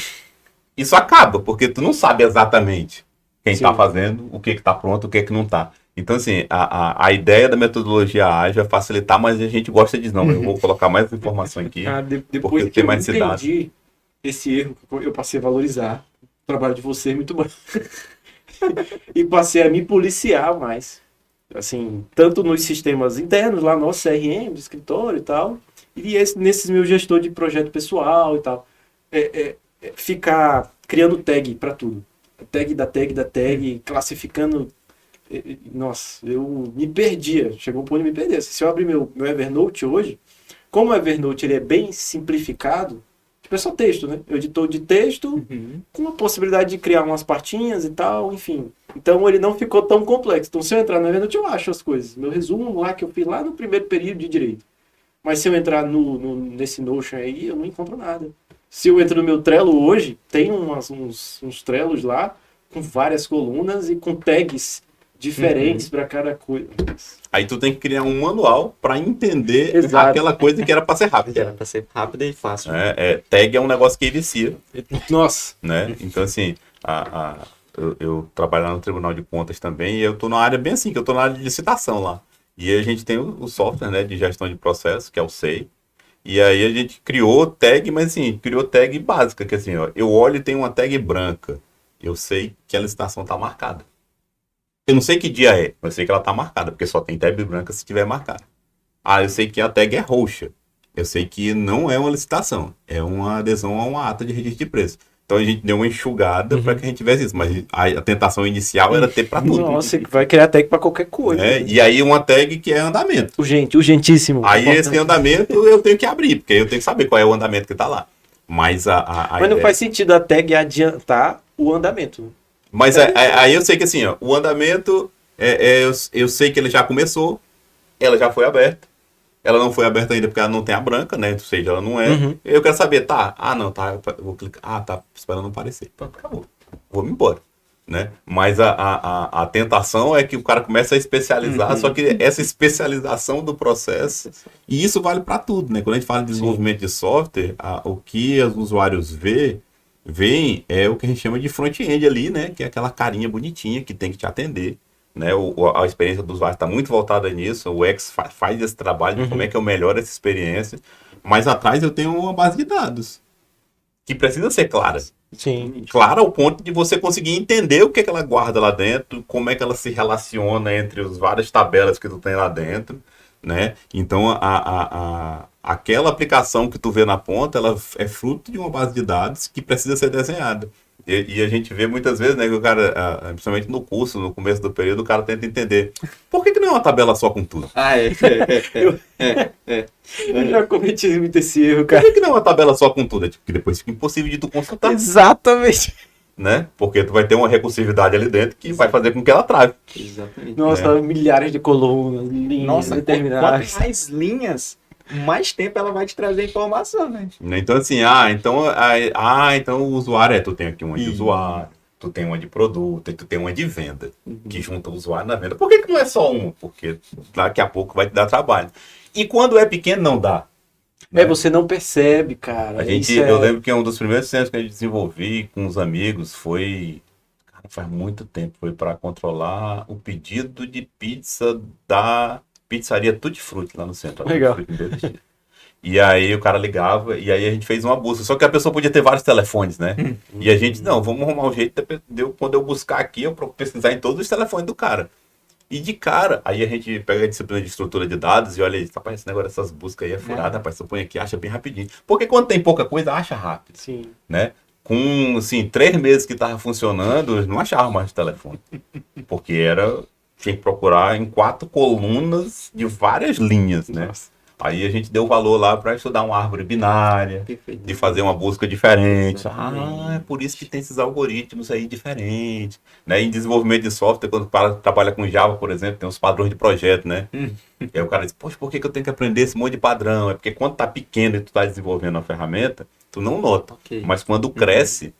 isso acaba, porque tu não sabe exatamente quem está fazendo, o que está pronto, o que não está. Então, assim, a ideia da metodologia ágil é facilitar, mas a gente gosta de não. Eu vou colocar mais informação aqui, depois porque que tem mais eu cidades. entendi esse erro, eu passei a valorizar o trabalho de você, muito bom. E passei a me policiar mais. Assim, tanto nos sistemas internos, lá no nosso CRM, do escritório e tal, e nesses meus gestores de projeto pessoal e tal. Ficar criando tag para tudo. Tag, classificando. Nossa, eu me perdia. Chegou um ponto de me perder. Se eu abrir meu Evernote hoje, como o Evernote ele é bem simplificado, tipo, é só texto, né? É um editor de texto com a possibilidade de criar umas partinhas e tal, enfim. Então ele não ficou tão complexo. Então se eu entrar no Evernote eu acho as coisas. Meu resumo lá que eu fiz lá no primeiro período de direito. Mas se eu entrar nesse Notion aí, eu não encontro nada. Se eu entro no meu Trello hoje, tem uns Trellos lá com várias colunas e com tags diferentes para cada coisa. Aí tu tem que criar um manual para entender aquela coisa que era para ser rápida. Era para ser rápida e fácil. Tag é um negócio que vicia. Nossa. Né? Então, assim, eu trabalho lá no Tribunal de Contas também e eu estou na área bem assim, que eu estou na área de licitação lá. E aí a gente tem o software, né, de gestão de processo, que é o SEI. E aí a gente criou tag, mas assim, criou tag básica, que assim, ó, eu olho e tem uma tag branca. Eu sei que a licitação está marcada. Eu não sei que dia é, mas eu sei que ela está marcada, porque só tem tag branca se tiver marcada. Eu sei que a tag é roxa. Eu sei que não é uma licitação, é uma adesão a uma ata de registro de preço. Então a gente deu uma enxugada para que a gente tivesse isso, mas a tentação inicial era ter para tudo. Nossa, vai criar tag para qualquer coisa. E aí uma tag que é andamento. Urgentíssimo. Aí esse andamento eu tenho que abrir, porque eu tenho que saber qual é o andamento que está lá. Mas mas não faz sentido a tag adiantar o andamento. Mas aí eu sei que assim, ó, o andamento, eu sei que ele já começou, ela já foi aberta. Ela não foi aberta ainda porque ela não tem a branca, né? Ou seja, ela não é. Eu quero saber, tá? Não, tá. Eu vou clicar. Tá esperando aparecer. Pronto, acabou. Vou-me embora. Né? Mas a tentação é que o cara começa a especializar, só que essa especialização do processo, e isso vale para tudo, né? Quando a gente fala de desenvolvimento de software, o que os usuários veem é o que a gente chama de front-end ali, né? Que é aquela carinha bonitinha que tem que te atender, né? A experiência do usuário está muito voltada nisso. O X faz esse trabalho de como é que eu melhoro essa experiência. Mas atrás eu tenho uma base de dados que precisa ser clara. Sim. Clara ao ponto de você conseguir entender o que é que ela guarda lá dentro, como é que ela se relaciona entre as várias tabelas que tu tem lá dentro, né? Então, aquela aplicação que tu vê na ponta, ela é fruto de uma base de dados que precisa ser desenhada. E a gente vê muitas vezes, né, que o cara, principalmente no curso, no começo do período, o cara tenta entender. Por que não é uma tabela só com tudo? Eu já cometi muito esse erro, Por cara. que não é uma tabela só com tudo? É tipo, que depois fica impossível de tu consultar, Exatamente. né? Porque tu vai ter uma recursividade ali dentro que vai fazer com que ela trave. Exatamente. Nossa, milhares de colunas, linhas Nossa, determinadas. quanto mais linhas, mais tempo ela vai te trazer informação, né? Então, assim, então o usuário tu tem aqui uma de usuário, tu tem uma de produto, e tu tem uma de venda, que junta o usuário na venda. Por que não é só uma? Porque daqui a pouco vai te dar trabalho. E quando é pequeno, não dá. Você não percebe, cara. Eu lembro que um dos primeiros sistemas que a gente desenvolvi com os amigos foi, cara, faz muito tempo, foi para controlar o pedido de pizza da pizzaria Tutti Frutti lá no centro. Legal. E aí o cara ligava e aí a gente fez uma busca. Só que a pessoa podia ter vários telefones, né? E a gente, não, vamos arrumar um jeito quando eu buscar aqui, eu pesquisar em todos os telefones do cara. E de cara, aí a gente pega a disciplina de estrutura de dados e olha aí, rapaz, esse negócio dessas buscas aí é furado, rapaz, você põe aqui, acha bem rapidinho. Porque quando tem pouca coisa, acha rápido. Sim. Né? Com, assim, 3 meses que tava funcionando, não achava mais o telefone. Porque tinha que procurar em 4 colunas de várias linhas, né? Nossa. Aí a gente deu valor lá para estudar uma árvore binária, Perfeito. de fazer uma busca diferente. Exatamente. É por isso que tem esses algoritmos aí diferentes. Né? Em desenvolvimento de software, quando o cara trabalha com Java, por exemplo, tem uns padrões de projeto, né? E aí o cara diz, poxa, por que eu tenho que aprender esse monte de padrão? É porque quando tá pequeno e tu tá desenvolvendo uma ferramenta, tu não nota. Ok. Mas quando cresce,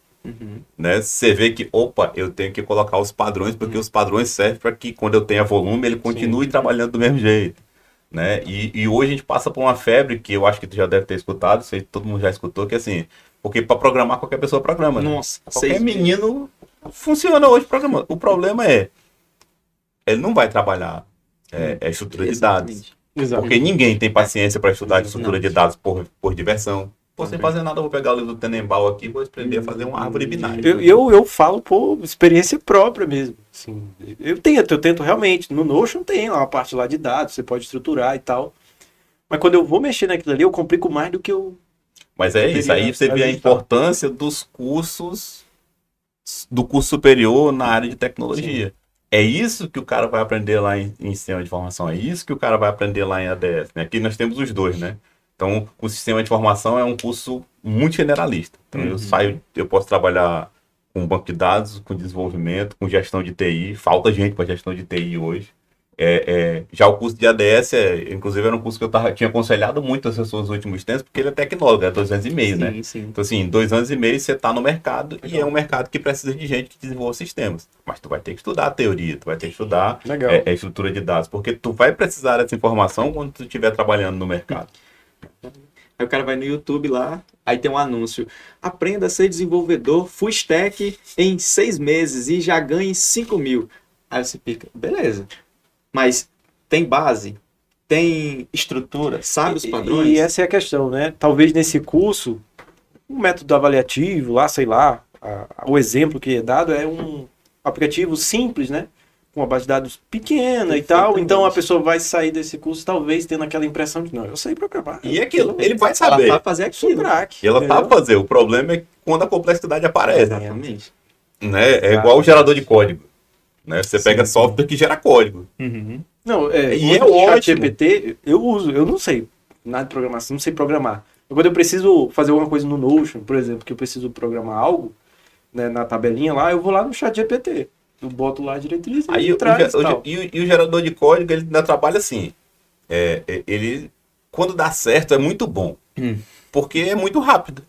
né, você vê que, opa, eu tenho que colocar os padrões, porque os padrões servem para que quando eu tenha volume, ele continue trabalhando do mesmo jeito. Né? E hoje a gente passa por uma febre que eu acho que tu já deve ter escutado, sei que todo mundo já escutou, que assim, porque para programar qualquer pessoa programa, né? Nossa, qualquer menino funciona hoje programando. O problema é, ele não vai trabalhar estrutura de dados. Exato. Porque ninguém tem paciência para estudar estrutura de dados por diversão. Pô, sem Também. fazer nada, eu vou pegar o livro do Tenenbaum aqui e vou aprender a fazer uma árvore binária. Eu falo por experiência própria mesmo. Assim, eu tento realmente. No Notion tem lá uma parte lá de dados, você pode estruturar e tal. Mas quando eu vou mexer naquilo ali, eu complico mais do que eu. Mas é isso, aí você vê a importância dos cursos, do curso superior na área de tecnologia. Sim. É isso que o cara vai aprender lá em sistema de informação, é isso que o cara vai aprender lá em ADS. Né? Aqui nós temos os dois, né? Então, o sistema de informação é um curso muito generalista. Então, eu posso trabalhar com banco de dados, com desenvolvimento, com gestão de TI. Falta gente para gestão de TI hoje. Já o curso de ADS, inclusive, era um curso que eu tinha aconselhado muito as pessoas nos últimos tempos, porque ele é tecnólogo, é 2 anos e meio, né? Sim. Então, assim, em 2 anos e meio você está no mercado e é um mercado que precisa de gente que desenvolva sistemas. Mas tu vai ter que estudar a teoria, tu vai ter que estudar a estrutura de dados, porque tu vai precisar dessa informação quando tu estiver trabalhando no mercado. Aí o cara vai no YouTube lá, aí tem um anúncio. Aprenda a ser desenvolvedor full stack em 6 meses e já ganhe 5 mil. Aí você fica, beleza. Mas tem base, tem estrutura, sabe os padrões? E essa é a questão, né? Talvez nesse curso, um método avaliativo lá, sei lá, o exemplo que é dado é um aplicativo simples, né? Com uma base de dados pequena e tal, então a pessoa vai sair desse curso talvez tendo aquela impressão de, não, eu sei programar. E aquilo, ele vai saber. Ela sabe fazer aquilo. Ela sabe fazer, o problema é quando a complexidade aparece. Exatamente. Né? É igual o gerador de código. Né? Você pega software que gera código. Não, e é ótimo. ChatGPT eu uso, eu não sei nada de programação, não sei programar. Quando eu preciso fazer alguma coisa no Notion, por exemplo, que eu preciso programar algo, né, na tabelinha lá, eu vou lá no ChatGPT. Eu boto lá a diretriz e aí o gerador de código, ele ainda trabalha assim. Ele, quando dá certo, é muito bom. Porque é muito rápido.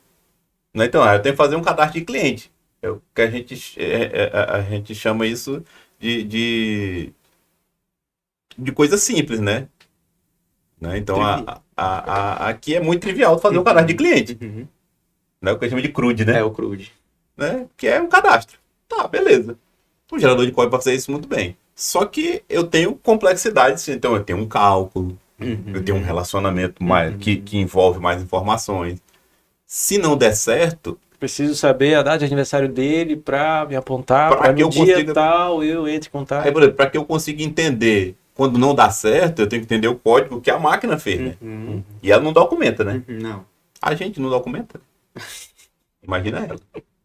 Né? Então, eu tenho que fazer um cadastro de cliente. É o que a gente chama isso de coisa simples, né? Então, aqui é muito trivial fazer um cadastro de cliente. Né? O que a gente chama de CRUD, né? É o CRUD. Né? Que é um cadastro. Tá, beleza. O gerador de código vai fazer isso muito bem. Só que eu tenho complexidades, então eu tenho um cálculo, eu tenho um relacionamento mais, que envolve mais informações. Se não der certo, Preciso saber a data de aniversário dele para me apontar, Pra para que no eu dia consiga- tal eu entre em contato. aí, por exemplo, para que eu consiga entender quando não dá certo, eu tenho que entender o código que a máquina fez, né? E ela não documenta, né? Não. A gente não documenta. Imagina ela.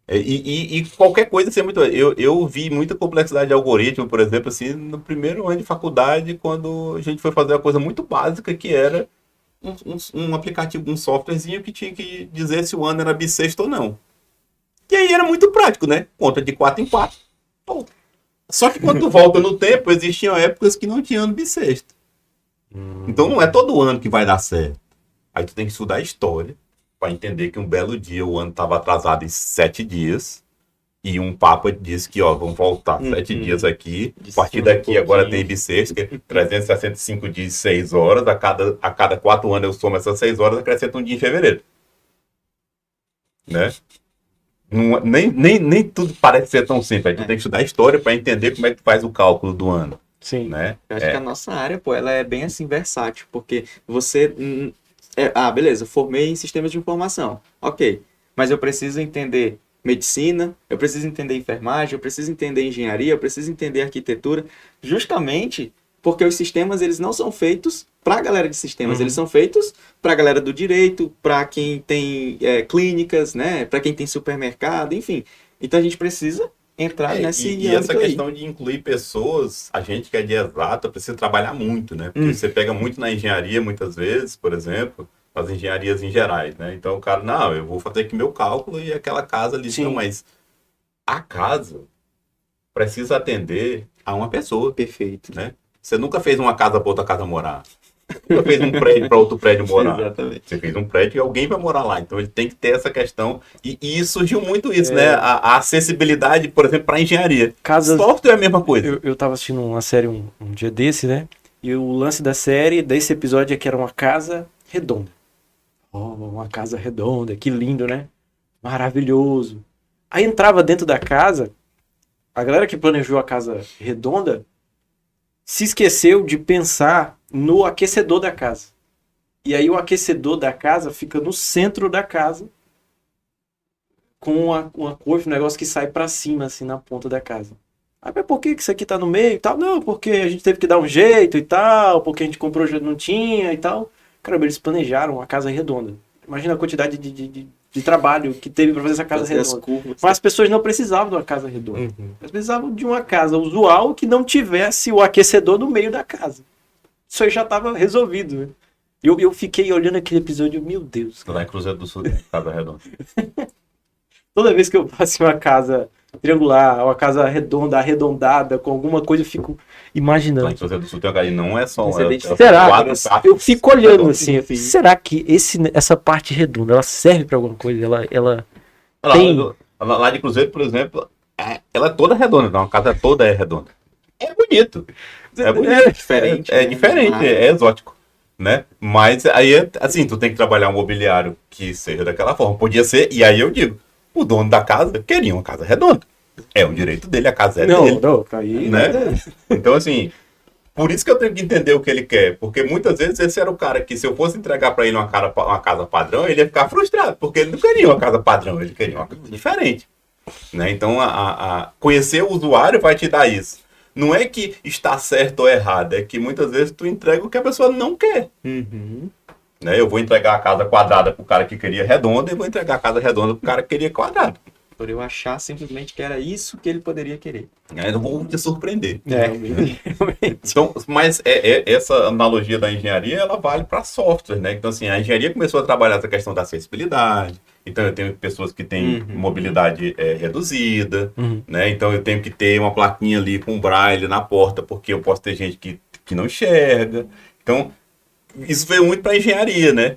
E qualquer coisa assim, é muito. Eu vi muita complexidade de algoritmo, por exemplo, assim, no primeiro ano de faculdade, quando a gente foi fazer uma coisa muito básica, que era um aplicativo, um softwarezinho que tinha que dizer se o ano era bissexto ou não. E aí era muito prático, né? Conta de 4 em 4. Pô. Só que quando tu volta no tempo, existiam épocas que não tinha ano bissexto. Então não é todo ano que vai dar certo. Aí tu tem que estudar história para entender que um belo dia o ano estava atrasado em 7 dias. E um papa disse que, ó, vamos voltar 7 dias aqui. A partir daqui agora tem bissexto, que é 365 dias e 6 horas. A cada 4 anos eu somo essas 6 horas, acrescento um dia em fevereiro. Né? Nem tudo parece ser tão simples. Aí tu tem que estudar história para entender como é que tu faz o cálculo do ano. Sim. Né? Eu acho que a nossa área, pô, ela é bem assim versátil, porque você. Beleza, formei em sistemas de informação. Ok. Mas eu preciso entender medicina, eu preciso entender enfermagem, eu preciso entender engenharia, eu preciso entender arquitetura, justamente porque os sistemas eles não são feitos para a galera de sistemas, eles são feitos para a galera do direito, para quem tem clínicas, né, para quem tem supermercado, enfim. Então a gente precisa entrar nesse e âmbito essa aí. questão de incluir pessoas, a gente que é de exata precisa trabalhar muito, né? Porque você pega muito na engenharia, muitas vezes, por exemplo, as engenharias em gerais, né? Então o cara, não, eu vou fazer aqui meu cálculo e aquela casa ali, Sim. não, mas a casa precisa atender a uma pessoa, Perfeito. né? Você nunca fez uma casa para outra casa morar. Nunca fez um prédio para outro prédio morar. Exatamente. Você fez um prédio e alguém vai morar lá. Então ele tem que ter essa questão. E surgiu muito isso, né? A acessibilidade, por exemplo, para engenharia. Casas- Software é a mesma coisa. Eu tava assistindo uma série um dia desse, né? E o lance da série, desse episódio, é que era uma casa redonda. Oh, uma casa redonda, que lindo, né? Maravilhoso. Aí entrava dentro da casa, a galera que planejou a casa redonda se esqueceu de pensar no aquecedor da casa. E aí o aquecedor da casa fica no centro da casa, com uma coifa, um negócio que sai pra cima, assim, na ponta da casa. Ah, mas por que isso aqui tá no meio e tal? Não, porque a gente teve que dar um jeito e tal, porque a gente comprou, já não tinha e tal. Caramba, eles planejaram uma casa redonda. Imagina a quantidade de trabalho que teve pra fazer essa casa Fazer as redonda. curvas. Mas as pessoas não precisavam de uma casa redonda. Elas precisavam de uma casa usual que não tivesse o aquecedor no meio da casa. Isso aí já estava resolvido, né? Eu fiquei olhando aquele episódio, meu Deus. Lá em Cruzeiro do Sul, casa redonda. Toda vez que eu passo em uma casa triangular, uma casa redonda, arredondada, com alguma coisa, eu fico Lá imaginando. em Cruzeiro do Sul tem uma galinha, não é só Será? quatro Eu fico olhando redondos. assim, será que essa parte redonda, ela serve para alguma coisa? Ela tem... Lá de Cruzeiro, por exemplo, ela é toda redonda, então a casa toda é redonda. É bonito. É bonito. É diferente, É né? diferente, é exótico. Né? Mas aí, assim, tu tem que trabalhar um mobiliário que seja daquela forma. Podia ser, e aí eu digo, o dono da casa queria uma casa redonda. É um direito dele, a casa é dele. Não, aí... Né? Então, assim, por isso que eu tenho que entender o que ele quer. Porque muitas vezes esse era o cara que, se eu fosse entregar para ele uma casa padrão, ele ia ficar frustrado, porque ele não queria uma casa padrão, ele queria uma casa diferente. Né? Então, conhecer o usuário vai te dar isso. Não é que está certo ou errado, é que muitas vezes tu entrega o que a pessoa não quer. Né? Eu vou entregar a casa quadrada pro cara que queria redonda e vou entregar a casa redonda pro cara que queria quadrada. Por eu achar simplesmente que era isso que ele poderia querer. Aí eu vou te surpreender. Realmente. Então, mas essa analogia da engenharia, ela vale para software, né? Então, assim, a engenharia começou a trabalhar essa questão da acessibilidade. Então, eu tenho pessoas que têm mobilidade reduzida, né? Então, eu tenho que ter uma plaquinha ali com braille na porta, porque eu posso ter gente que não enxerga. Então, isso veio muito para a engenharia, né?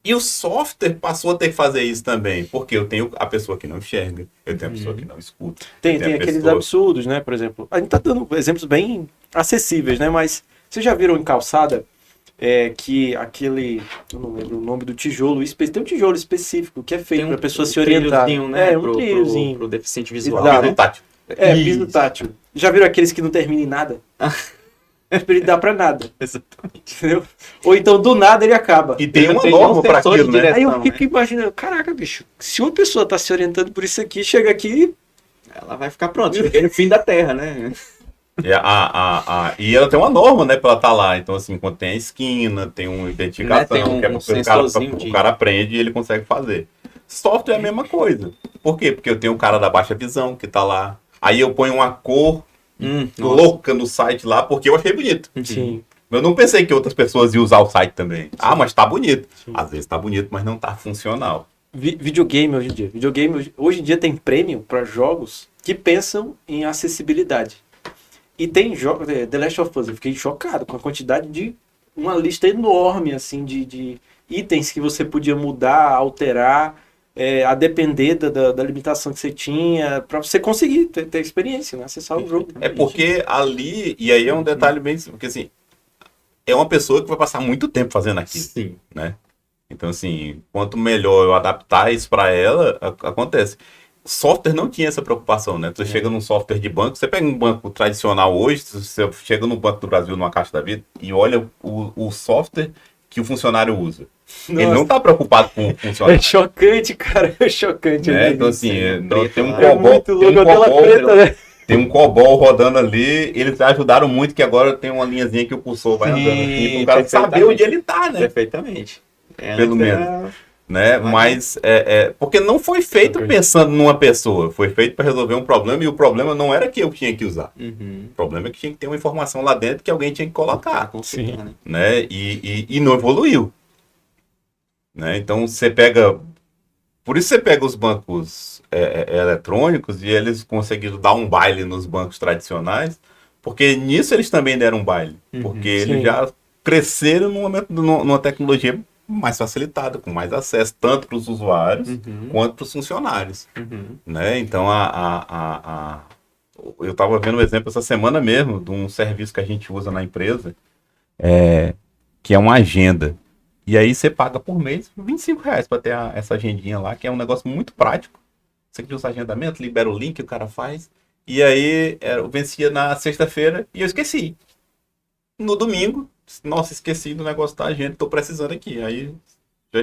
E o software passou a ter que fazer isso também, porque eu tenho a pessoa que não enxerga, eu tenho a pessoa que não escuta. Tem a aqueles pessoa... absurdos, né? Por exemplo, a gente tá dando exemplos bem acessíveis, né? Mas vocês já viram em calçada que aquele, eu não lembro o nome do tijolo, tem um tijolo específico que é feito para a pessoa se orientar. Né? Um trilhozinho. Pro deficiente visual. Exato. Piso tátil. Piso tátil. Já viram aqueles que não terminam em nada? Ele dá pra nada, Exatamente. entendeu? Ou então do nada ele acaba. E tem Ele uma tem norma um para sensor de aquilo, né? direção. Aí eu né? fico imaginando, caraca, bicho, se uma pessoa tá se orientando por isso aqui, chega aqui. Ela vai ficar pronta, chega no fim da Terra, né? E ela tem uma norma, né, pra ela estar lá. Então, assim, quando tem a esquina, tem uma identificação, Né, tem que é um porque sensorzinho o cara aprende e ele consegue fazer. Software é a mesma coisa. Por quê? Porque eu tenho um cara da baixa visão que tá lá. Aí eu ponho uma cor louca no site lá porque eu achei bonito. Sim. Eu não pensei que outras pessoas iam usar o site também. Ah, mas tá bonito. Às vezes tá bonito, mas não tá funcional. Videogame hoje em dia. Videogame hoje em dia tem prêmio para jogos que pensam em acessibilidade. E tem jogos, The Last of Us, eu fiquei chocado com a quantidade de uma lista enorme assim de itens que você podia mudar, alterar, a depender da limitação que você tinha, para você conseguir ter experiência, né? Acessar o jogo. É porque ali, e aí é um detalhe bem, porque assim, é uma pessoa que vai passar muito tempo fazendo aquilo, Sim. né? Então assim, quanto melhor eu adaptar isso para ela, acontece. Software não tinha essa preocupação, né? Você chega num software de banco, você pega um banco tradicional hoje, você chega no Banco do Brasil, numa Caixa da Vida, e olha o software que o funcionário usa. Ele não está preocupado com o funcionário. É chocante, cara. É chocante. Né? Né? Então, assim, tem um É COBOL, muito louco, a tela preta, né? tem um COBOL rodando ali. Eles ajudaram muito que agora tem uma linhazinha que o cursor vai andando assim, para o cara saber onde ele está, né? Perfeitamente. Pelo menos. Né? Mas porque não foi feito pensando numa pessoa, foi feito para resolver um problema e o problema não era que eu tinha que usar. O problema é que tinha que ter uma informação lá dentro que alguém tinha que colocar. Sim. Né? E não evoluiu. Né? Então você pega. Por isso você pega os bancos eletrônicos e eles conseguiram dar um baile nos bancos tradicionais, porque nisso eles também deram um baile. Porque eles já cresceram numa tecnologia mais facilitada, com mais acesso, tanto para os usuários quanto para os funcionários. Né? Então, eu estava vendo um exemplo essa semana mesmo de um serviço que a gente usa na empresa, que é uma agenda. E aí você paga por mês R$25 para ter essa agendinha lá, que é um negócio muito prático. Você cria os agendamentos, libera o link, o cara faz. E aí eu vencia na sexta-feira e eu esqueci. No domingo, nossa, esqueci do negócio da agenda, tô precisando aqui. Aí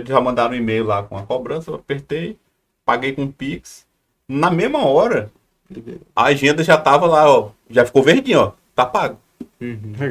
já mandaram um e-mail lá com a cobrança, eu apertei, paguei com o Pix. Na mesma hora, a agenda já tava lá, ó, já ficou verdinho, ó, tá pago.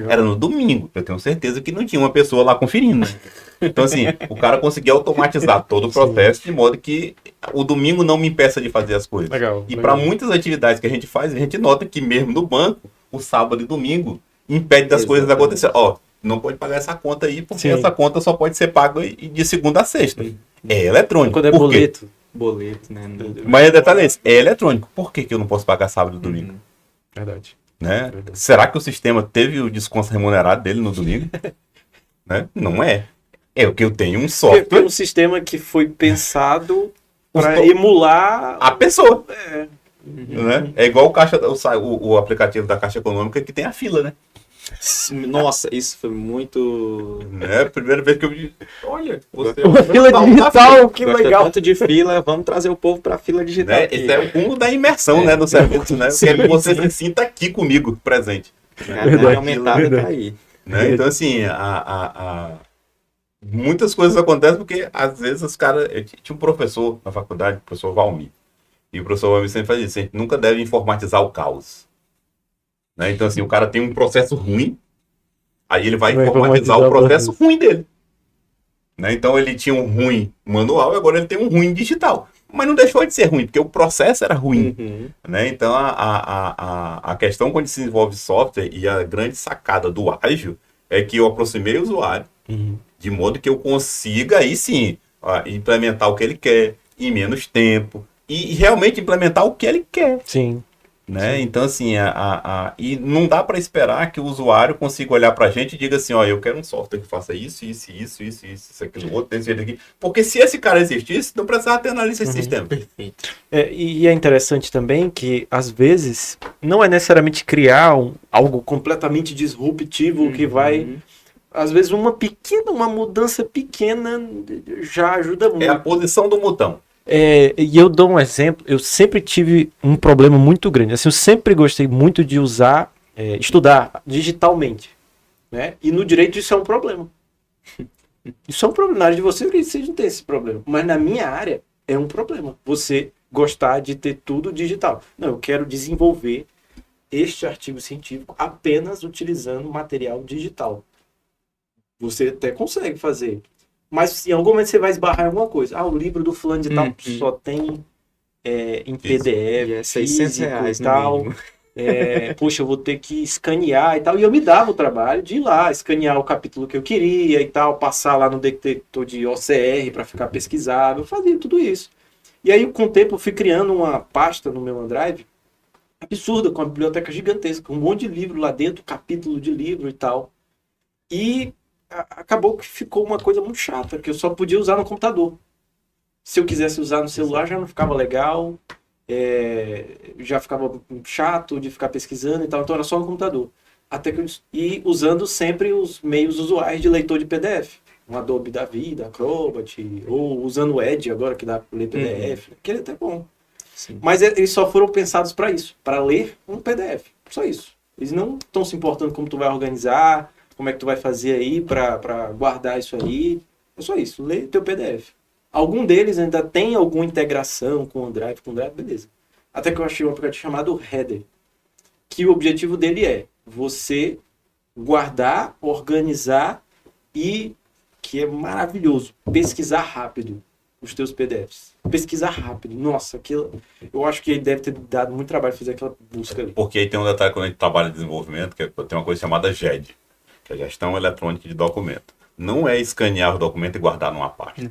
Era no domingo, eu tenho certeza que não tinha uma pessoa lá conferindo. Né? Então, assim, o cara conseguia automatizar todo o processo de modo que o domingo não me impeça de fazer as coisas. E para muitas atividades que a gente faz, a gente nota que mesmo no banco, o sábado e domingo impede das coisas acontecerem. Ó, não pode pagar essa conta aí, porque essa conta só pode ser paga de segunda a sexta. É eletrônico. Quando é boleto. Boleto, né? Mas o detalhe é esse, é eletrônico. Por que eu não posso pagar sábado e domingo? Verdade. Né? Será que o sistema teve o desconto remunerado dele no domingo? Né? Não é. É o que eu tenho um software. Porque é um sistema que foi pensado para emular a pessoa. Né? É igual o aplicativo da Caixa Econômica que tem a fila, né? Nossa, isso foi muito... É a primeira vez que eu vi. Olha, você uma fila digital, que Gosta legal. tanto de fila, vamos trazer o povo para a fila digital. Né? Esse é o cúmulo da imersão, né, do serviço, né? Eu quero que você se sinta aqui comigo, presente. Verdade, aumentado tá aí. Né? Então, assim, muitas coisas acontecem porque, às vezes, os caras... Tinha um professor na faculdade, o professor Valmir. E o professor Valmir sempre fazia isso, a gente nunca deve informatizar o caos. Né? Então, assim, o cara tem um processo ruim, aí ele vai informatizar o processo ruim dele. Né? Então, ele tinha um ruim manual e agora ele tem um ruim digital. Mas não deixou de ser ruim, porque o processo era ruim. Né? Então, a questão quando se desenvolve software e a grande sacada do ágil é que eu aproximei o usuário, de modo que eu consiga, aí sim, implementar o que ele quer em menos tempo e realmente implementar o que ele quer. Sim. Né? Sim. Então, assim, e não dá para esperar que o usuário consiga olhar para a gente e diga assim, ó, eu quero um software que faça isso, aquilo, outro, desse jeito aqui. Porque se esse cara existisse, não precisava ter analista de sistema. Perfeito. E é interessante também que, às vezes, não é necessariamente criar algo completamente disruptivo que vai... Às vezes, uma mudança pequena já ajuda muito. É a posição do botão. E eu dou um exemplo, eu sempre tive um problema muito grande. Assim, eu sempre gostei muito de usar, estudar digitalmente. Né? E no direito isso é um problema. Isso é um problema. Na área de você não tem esse problema. Mas na minha área é um problema. Você gostar de ter tudo digital. Não, eu quero desenvolver este artigo científico apenas utilizando material digital. Você até consegue fazer. Mas em algum momento você vai esbarrar em alguma coisa. O livro do fulano de tal só tem em PDF, E é R$600 e tal. Poxa, eu vou ter que escanear e tal. E eu me dava o trabalho de ir lá, escanear o capítulo que eu queria e tal, passar lá no detector de OCR para ficar pesquisável. Eu fazia tudo isso. E aí, com o tempo, eu fui criando uma pasta no meu OneDrive absurda, com uma biblioteca gigantesca, um monte de livro lá dentro, capítulo de livro e tal. E acabou que ficou uma coisa muito chata, que eu só podia usar no computador. Se eu quisesse usar no celular, já não ficava legal. Já ficava chato de ficar pesquisando e tal, então era só no computador. E usando sempre os meios usuais de leitor de PDF. Um Adobe da vida, Acrobat, ou usando o Edge agora, que dá para ler PDF, que ele é até bom. Sim. Mas eles só foram pensados para isso, para ler um PDF, só isso. Eles não estão se importando como tu vai organizar, como é que tu vai fazer aí para guardar isso aí. É só isso, lê teu PDF. Algum deles ainda tem alguma integração com o Drive, beleza. Até que eu achei um aplicativo chamado Header, que o objetivo dele é você guardar, organizar e, que é maravilhoso, pesquisar rápido os teus PDFs. Pesquisar rápido. Nossa, aquilo, eu acho que ele deve ter dado muito trabalho fazer aquela busca ali. Porque aí tem um detalhe quando a gente trabalha em desenvolvimento, que tem uma coisa chamada GED, que é a Gestão Eletrônica de Documento. Não é escanear o documento e guardar numa pasta.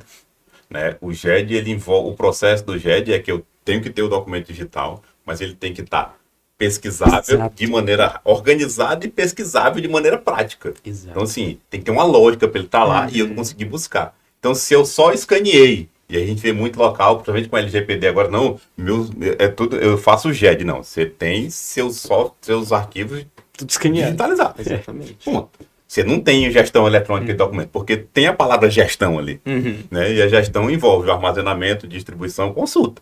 Né? O GED, ele envolve, o processo do GED é que eu tenho que ter o documento digital, mas ele tem que estar pesquisável de maneira organizada e pesquisável de maneira prática. Exato. Então, assim, tem que ter uma lógica para ele estar lá e eu conseguir buscar. Então, se eu só escaneei, e a gente vê muito local, principalmente com LGPD agora, não, eu faço o GED, não. Você tem seus arquivos tudo escaneado. Digitalizados. Exatamente. Ponto. Você não tem gestão eletrônica de documento, porque tem a palavra gestão ali. Né? E a gestão envolve o armazenamento, distribuição, consulta.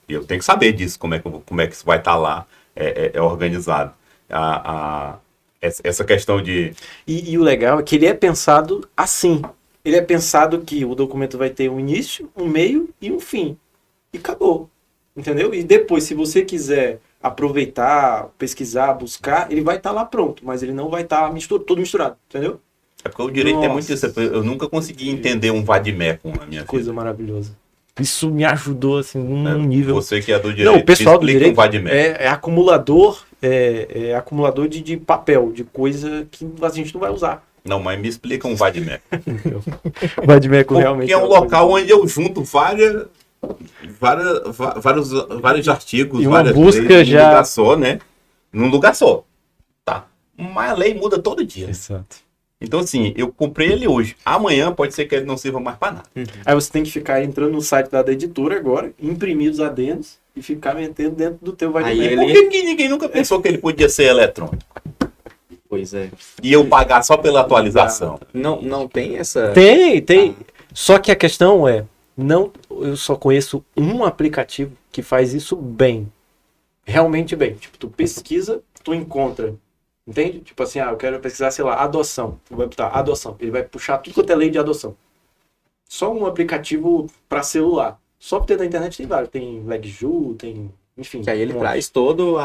E eu tenho que saber disso, como é que isso vai estar lá organizado. Essa questão de... E o legal é que ele é pensado assim. Ele é pensado que o documento vai ter um início, um meio e um fim. E acabou. Entendeu? E depois, se você quiser aproveitar, pesquisar, buscar, ele vai estar lá pronto, mas ele não vai estar todo misturado, entendeu? É porque o direito tem muito isso. Eu nunca consegui entender um vademecum na minha vida. Coisa maravilhosa. Isso me ajudou, assim, num nível... Você que é do direito, não, o pessoal do direito um vademecum. é acumulador, acumulador de papel, de coisa que a gente não vai usar. Não, mas me explica um vademecum. O vademecum realmente... Porque é um local onde eu junto vários artigos, e uma várias busca leis, já... num lugar só, né? Num lugar só. Tá. Mas a lei muda todo dia. Exato. Então, assim, eu comprei ele hoje. Amanhã pode ser que ele não sirva mais para nada. Aí você tem que ficar entrando no site da editora agora, imprimir os adendos e ficar metendo dentro do teu vademecum. Por que ninguém nunca pensou que ele podia ser eletrônico? Pois é. E eu pagar só pela atualização? Não tem essa... Tem. Só que a questão é, eu só conheço um aplicativo que faz isso bem. Realmente bem. Tipo, tu pesquisa, tu encontra. Entende? Tipo assim, eu quero pesquisar, sei lá, adoção. Tu vai botar adoção. Ele vai puxar tudo quanto é lei de adoção. Só um aplicativo para celular. Só porque na internet tem vários. Tem LegJu, tem... Enfim. Que aí ele traz todo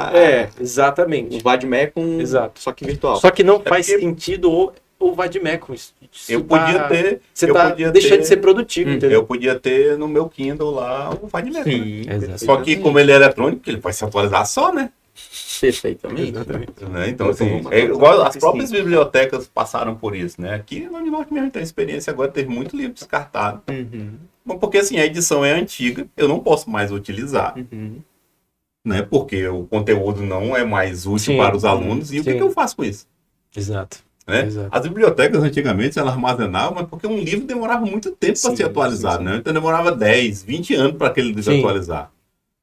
exatamente. o vademecum, Exato. só que virtual. Só que não faz sentido o vademecum. Eu podia ter... Você tá deixando de ser produtivo, entendeu? Eu podia ter no meu Kindle lá o vademecum. Sim, né? Só que como ele é eletrônico, ele vai se atualizar só, né? Perfeitamente. Né? Então, assim, igual as próprias bibliotecas passaram por isso, né? Aqui no Uninorte mesmo tem experiência, agora teve muito livro descartado. Bom, porque assim, a edição é antiga, eu não posso mais utilizar, né? Porque o conteúdo não é mais útil para os alunos, e o que eu faço com isso? Exato. Né? As bibliotecas antigamente elas armazenavam, mas porque um livro demorava muito tempo para ser atualizado, né? Então demorava 10, 20 anos para aquele livro atualizar.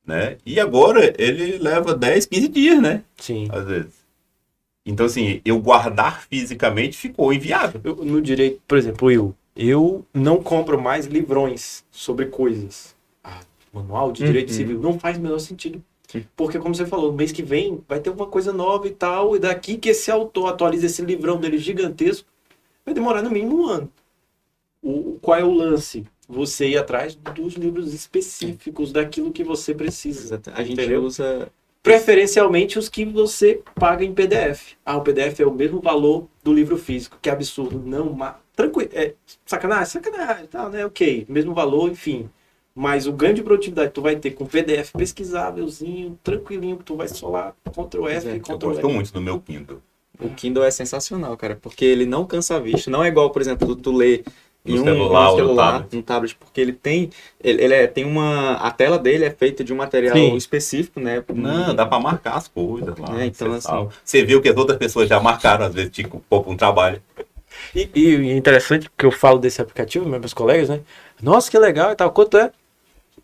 Né? E agora ele leva 10, 15 dias, né? Sim. Às vezes. Então, assim, eu guardar fisicamente ficou inviável. No direito, por exemplo, eu não compro mais livrões sobre coisas. manual de direito civil. Não faz o menor sentido. Porque, como você falou, no mês que vem vai ter alguma coisa nova e tal, e daqui que esse autor atualiza esse livrão dele gigantesco, vai demorar no mínimo um ano. Qual é o lance? Você ir atrás dos livros específicos daquilo que você precisa. A gente entendeu? usa... Preferencialmente os que você paga em PDF. O PDF é o mesmo valor do livro físico, que é absurdo. Não, tranquilo, sacanagem, tal, né? Ok, mesmo valor, enfim. Mas o ganho de produtividade que tu vai ter com PDF pesquisávelzinho, tranquilinho, que tu vai só lá, Ctrl F, Eu Ctrl gosto L. muito do meu Kindle. O Kindle é sensacional, cara, porque ele não cansa a vista. Não é igual, por exemplo, tu ler No em celular ou no tablet. um tablet, porque ele tem a tela dele é feita de um material Sim. específico, né? Não, dá pra marcar as coisas lá. Então, você assim... sabe. Você viu que as outras pessoas já marcaram, às vezes, tipo, um trabalho. E é interessante que eu falo desse aplicativo, meus colegas, né? Nossa, que legal e tal. Quanto é?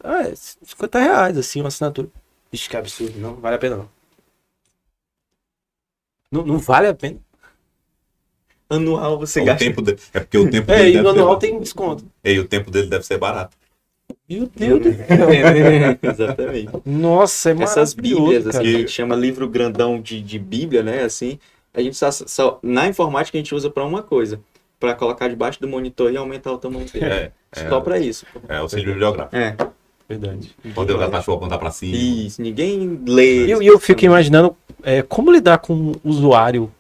É R$50, assim, uma assinatura. Ixi, que absurdo. Não vale a pena, não. Não vale a pena. Anual você O gasta... tempo é porque o tempo dele E no deve ser anual barato. tem desconto. E o tempo dele deve ser barato. Meu Deus do céu. Exatamente. Nossa, é Essas maravilhoso, bíblias, assim, cara. que a gente chama livro grandão de bíblia, né? Assim, a gente na informática a gente usa para uma coisa, para colocar debaixo do monitor e aumentar o tamanho dele. Só para isso. É auxílio bibliográfico. Verdade. Poder usar cachorro apontar pra cima. Isso, ninguém lê. E eu fico imaginando como lidar com o usuário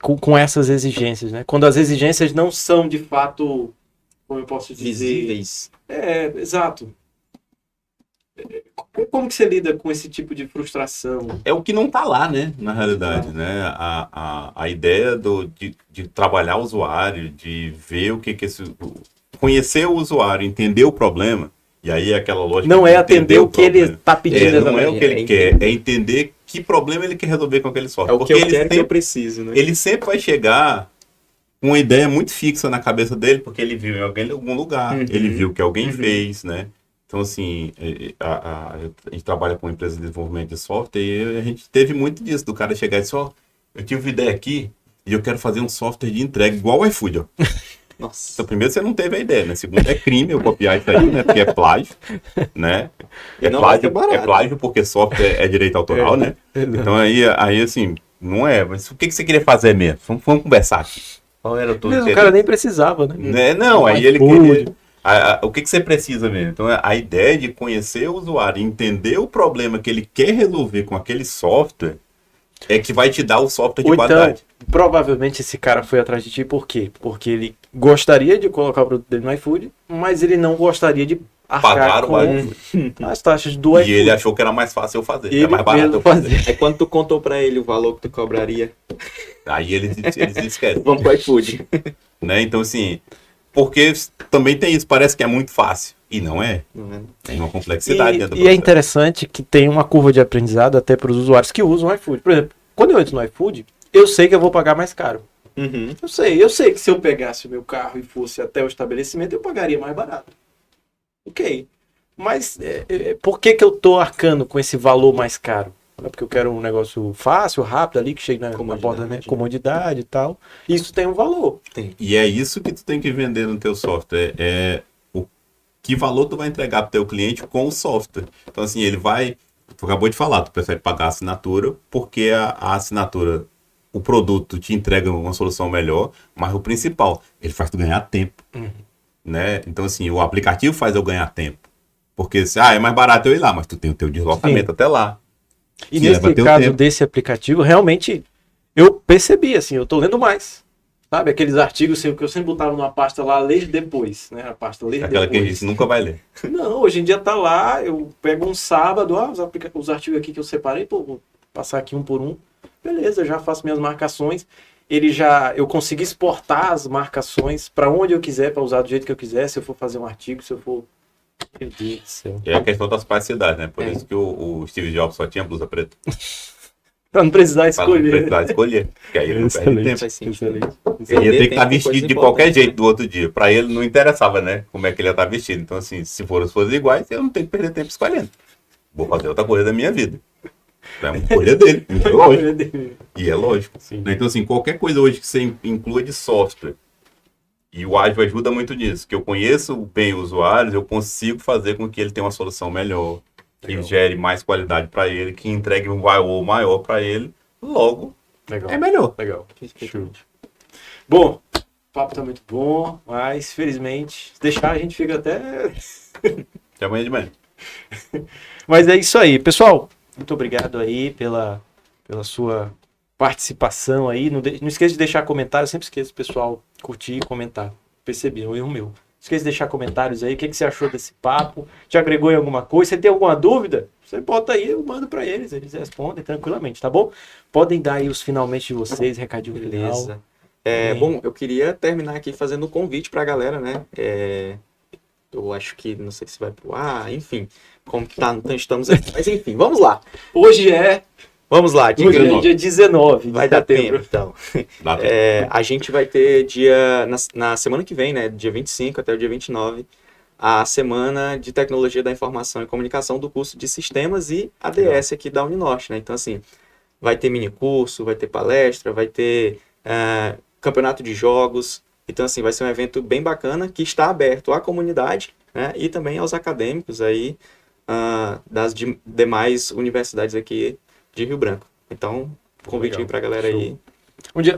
com essas exigências, né? Quando as exigências não são de fato, como eu posso dizer... Visíveis. Exato. Como que você lida com esse tipo de frustração? É o que não tá lá, né? Na realidade, né? A ideia de trabalhar o usuário, de ver o que conhecer o usuário, entender o problema, e aí é aquela lógica Não de é atender o que ele problema. está pedindo. Não é o que ele É quer, é entender que problema ele quer resolver com aquele software. É o que Porque eu ele quero que eu sempre, preciso, né? ele sempre vai chegar com uma ideia muito fixa na cabeça dele, porque ele viu em algum lugar, ele viu que alguém fez, né? Então, assim, a gente trabalha com empresa de desenvolvimento de software e a gente teve muito disso, do cara chegar e dizer, ó, eu tive uma ideia aqui e eu quero fazer um software de entrega igual o iFood, ó. Nossa. Então, primeiro, você não teve a ideia, né? Segundo, é crime eu copiar isso aí, né? Porque é plágio, né? Não vai ser barato. É plágio porque software é direito autoral, né? Então, aí, assim, não é. Mas o que você queria fazer mesmo? Vamos conversar aqui. Qual era o O cara nem precisava, né? Não, aí ele iFood. queria... O que você precisa mesmo? Então, a ideia de conhecer o usuário, entender o problema que ele quer resolver com aquele software, é que vai te dar o software de Ou então, qualidade. provavelmente esse cara foi atrás de ti por quê? Porque ele gostaria de colocar o produto dele no iFood, mas ele não gostaria de arcar Pagar com o iFood. as taxas do iFood. E ele achou que era mais fácil eu fazer. Ele É mais barato eu mesmo fazer. fazia. É quando tu contou pra ele o valor que tu cobraria. Aí eles esquecem. Vamos pro iFood. Né? Então, assim, porque também tem isso, parece que é muito fácil. E não é. Não é? Tem uma complexidade dentro do E é processo. interessante que tem uma curva de aprendizado até para os usuários que usam o iFood. Por exemplo, quando eu entro no iFood, eu sei que eu vou pagar mais caro. Uhum. Eu sei que se eu pegasse o meu carro e fosse até o estabelecimento, eu pagaria mais barato. Ok. Mas por que eu tô arcando com esse valor mais caro? É porque eu quero um negócio fácil, rápido ali, que chegue na porta, né? Comodidade e tal. Isso tem um valor. E é isso que tu tem que vender no teu software. O que valor tu vai entregar pro teu cliente com o software. Então, assim, ele vai... Tu acabou de falar, tu prefere pagar a assinatura, porque a assinatura, o produto te entrega uma solução melhor, mas o principal, ele faz tu ganhar tempo. Né? Então, assim, o aplicativo faz eu ganhar tempo. Porque, é mais barato eu ir lá, mas tu tem o teu deslocamento até lá. E Que leva nesse teu caso tempo. desse aplicativo, realmente, eu percebi, assim, eu tô lendo mais. Sabe, aqueles artigos que eu sempre botava numa pasta lá, ler depois, né? A pasta ler Aquela depois. que a gente nunca vai ler. Não, hoje em dia tá lá, eu pego um sábado, os artigos aqui que eu separei, pô, vou passar aqui um por um. Beleza, já faço minhas marcações. Eu consigo exportar as marcações para onde eu quiser, para usar do jeito que eu quiser, se eu for fazer um artigo, se eu for... Meu Deus do céu. E é a questão das praticidades, né? Por isso que o Steve Jobs só tinha blusa preta. Pra não precisar Pra não escolher. precisar escolher. Porque aí ele não perde tempo. Faz sentido. Excelente. Ele ia ter que estar Tem vestido coisa de qualquer importante, jeito do outro dia. Pra ele não interessava, né? Como é que ele ia estar vestido. Então, assim, se for as coisas iguais, eu não tenho que perder tempo escolhendo. Vou fazer outra coisa da minha vida. É uma escolha dele. É lógico. E é lógico. Sim. Então, assim, qualquer coisa hoje que você inclua de software E o ágil ajuda muito nisso, que eu conheço bem os usuários, eu consigo fazer com que ele tenha uma solução melhor, que Legal. gere mais qualidade para ele, que entregue um valor maior para ele, logo Legal. é melhor. Legal. Show. Bom, o papo tá muito bom, mas felizmente, se deixar a gente fica até... Até amanhã de manhã. Mas é isso aí, pessoal. Muito obrigado aí pela sua participação aí. Não esqueça de deixar comentários. Sempre esqueço, pessoal, curtir e comentar. Percebi, é um erro meu. Não esqueça de deixar comentários aí. O que você achou desse papo? Te agregou em alguma coisa? Você tem alguma dúvida? Você bota aí, eu mando para eles. Eles respondem tranquilamente, tá bom? Podem dar aí os finalmente de vocês, recadinho final. Beleza. Bem. Bom, eu queria terminar aqui fazendo um convite pra galera, né? Eu acho que, não sei se vai pro ar, enfim, como tá, então estamos aqui. Mas enfim, vamos lá. Hoje é Vamos lá, dia 19 vai de dar setembro. tempo, então. Dá tempo. A gente vai ter na semana que vem, né, dia 25 até o dia 29, a Semana de Tecnologia da Informação e Comunicação do curso de Sistemas e ADS aqui da Uninorte, né? Então, assim, vai ter minicurso, vai ter palestra, vai ter campeonato de jogos. Então, assim, vai ser um evento bem bacana que está aberto à comunidade, né, e também aos acadêmicos aí das demais universidades aqui de Rio Branco. Então, convite Legal. aí pra galera Show. aí.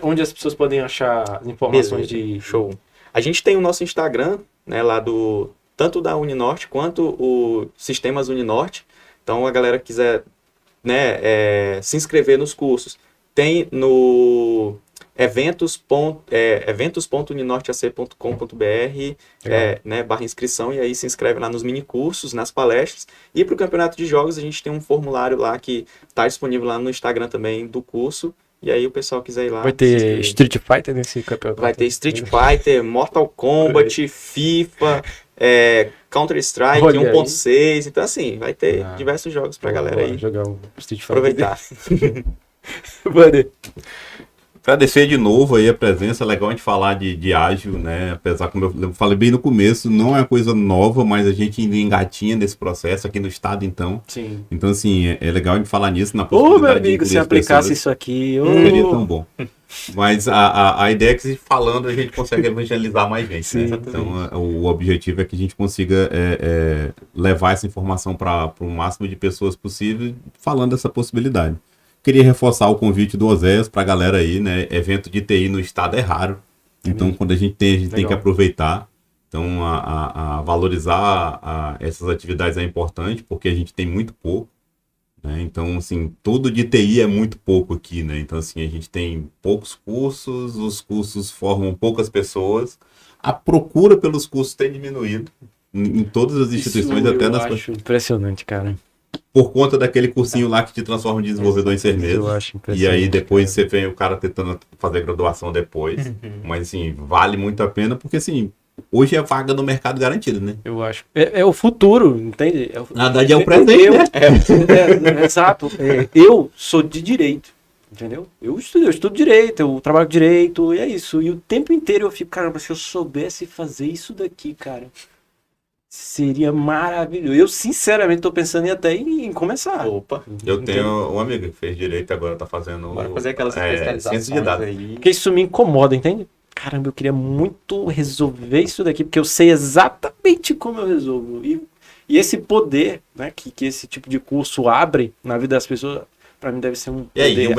Onde as pessoas podem achar as informações Beleza, de... show. A gente tem o nosso Instagram, né, lá tanto da Uninorte quanto o Sistemas Uninorte. Então, a galera que quiser, né, se inscrever nos cursos, tem no eventos.uninorteac.com.br né, /inscrição, e aí se inscreve lá nos minicursos, nas palestras. E para o campeonato de jogos, a gente tem um formulário lá que está disponível lá no Instagram também do curso. E aí o pessoal quiser ir lá. Vai ter Street Fighter nesse campeonato? Vai ter Street Fighter, Mortal Kombat, FIFA, Counter-Strike Olha 1.6. Então, assim, vai ter diversos jogos pra galera aí jogar um Street Fighter. aproveitar. Vander. Agradecer de novo aí a presença, legal a gente falar de ágil, né? Apesar, como eu falei bem no começo, não é uma coisa nova, mas a gente ainda engatinha nesse processo aqui no estado, então. Sim. Então, assim, é legal a gente falar nisso na Ô, possibilidade meu de amigo, incluir se as aplicasse pessoas. isso aqui... Seria tão bom. Mas a ideia é que falando a gente consegue evangelizar mais gente, Sim, né? Então o objetivo é que a gente consiga levar essa informação para o máximo de pessoas possível, falando dessa possibilidade. Queria reforçar o convite do Oséias para a galera aí, né? Evento de TI no estado é raro. Então, quando a gente tem que aproveitar. Então, a valorizar essas atividades é importante, porque a gente tem muito pouco. Né? Então, assim, tudo de TI é muito pouco aqui, né? Então, assim, a gente tem poucos cursos, os cursos formam poucas pessoas. A procura pelos cursos tem diminuído em todas as instituições, Isso até eu nas... acho impressionante, cara. Por conta daquele cursinho lá que te transforma em desenvolvedor em 6 meses. Eu acho E impressionante. aí depois você vem o cara tentando fazer graduação depois. Mas, assim, vale muito a pena, porque, assim, hoje é vaga no mercado garantida, né? Eu acho. É o futuro, entende? Na verdade é o presente, né? Exato. Eu sou de direito, entendeu? Eu estudo direito, eu trabalho com direito, e é isso. E o tempo inteiro eu fico, caramba, se eu soubesse fazer isso daqui, cara, seria maravilhoso. Eu, sinceramente, tô pensando até em começar. Opa, Eu tenho um amigo que fez direito agora, tá fazendo... bora fazer aquelas ciência especializações de dados. aí. Porque isso me incomoda, entende? Caramba, eu queria muito resolver isso daqui, porque eu sei exatamente como eu resolvo. E esse poder, né, que esse tipo de curso abre na vida das pessoas, para mim deve ser um E aí, poder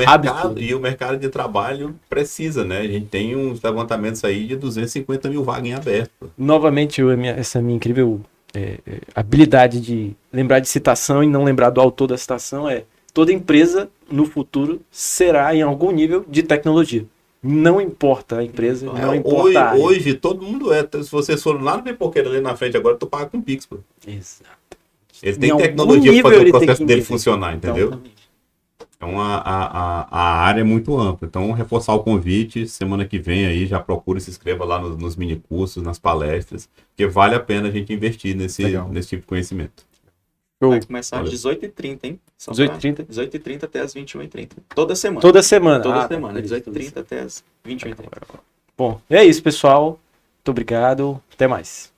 o mercado de trabalho precisa, né? A gente tem uns levantamentos aí de 250 mil vagas em aberto. Novamente, essa minha incrível habilidade de lembrar de citação e não lembrar do autor da citação toda empresa no futuro será em algum nível de tecnologia. Não importa a empresa, não importa a área. Hoje todo mundo é. Se vocês forem lá no Pipoqueiro ali na frente agora, tu paga com Pix, pô. Exato. Ele Em tem algum tecnologia nível para fazer ele o tem processo que dele entender. funcionar, entendeu? Exatamente. Então a área é muito ampla. Então, reforçar o convite, semana que vem aí, já procura e se inscreva lá nos minicursos, nas palestras, porque vale a pena a gente investir nesse tipo de conhecimento. Vai começar às 18h30, hein? 18h30? 18h30 até as 21h30. Toda semana. Toda semana. Toda Ah, semana, beleza, 18h30 até as 21h30. Bom, é isso, pessoal. Muito obrigado. Até mais.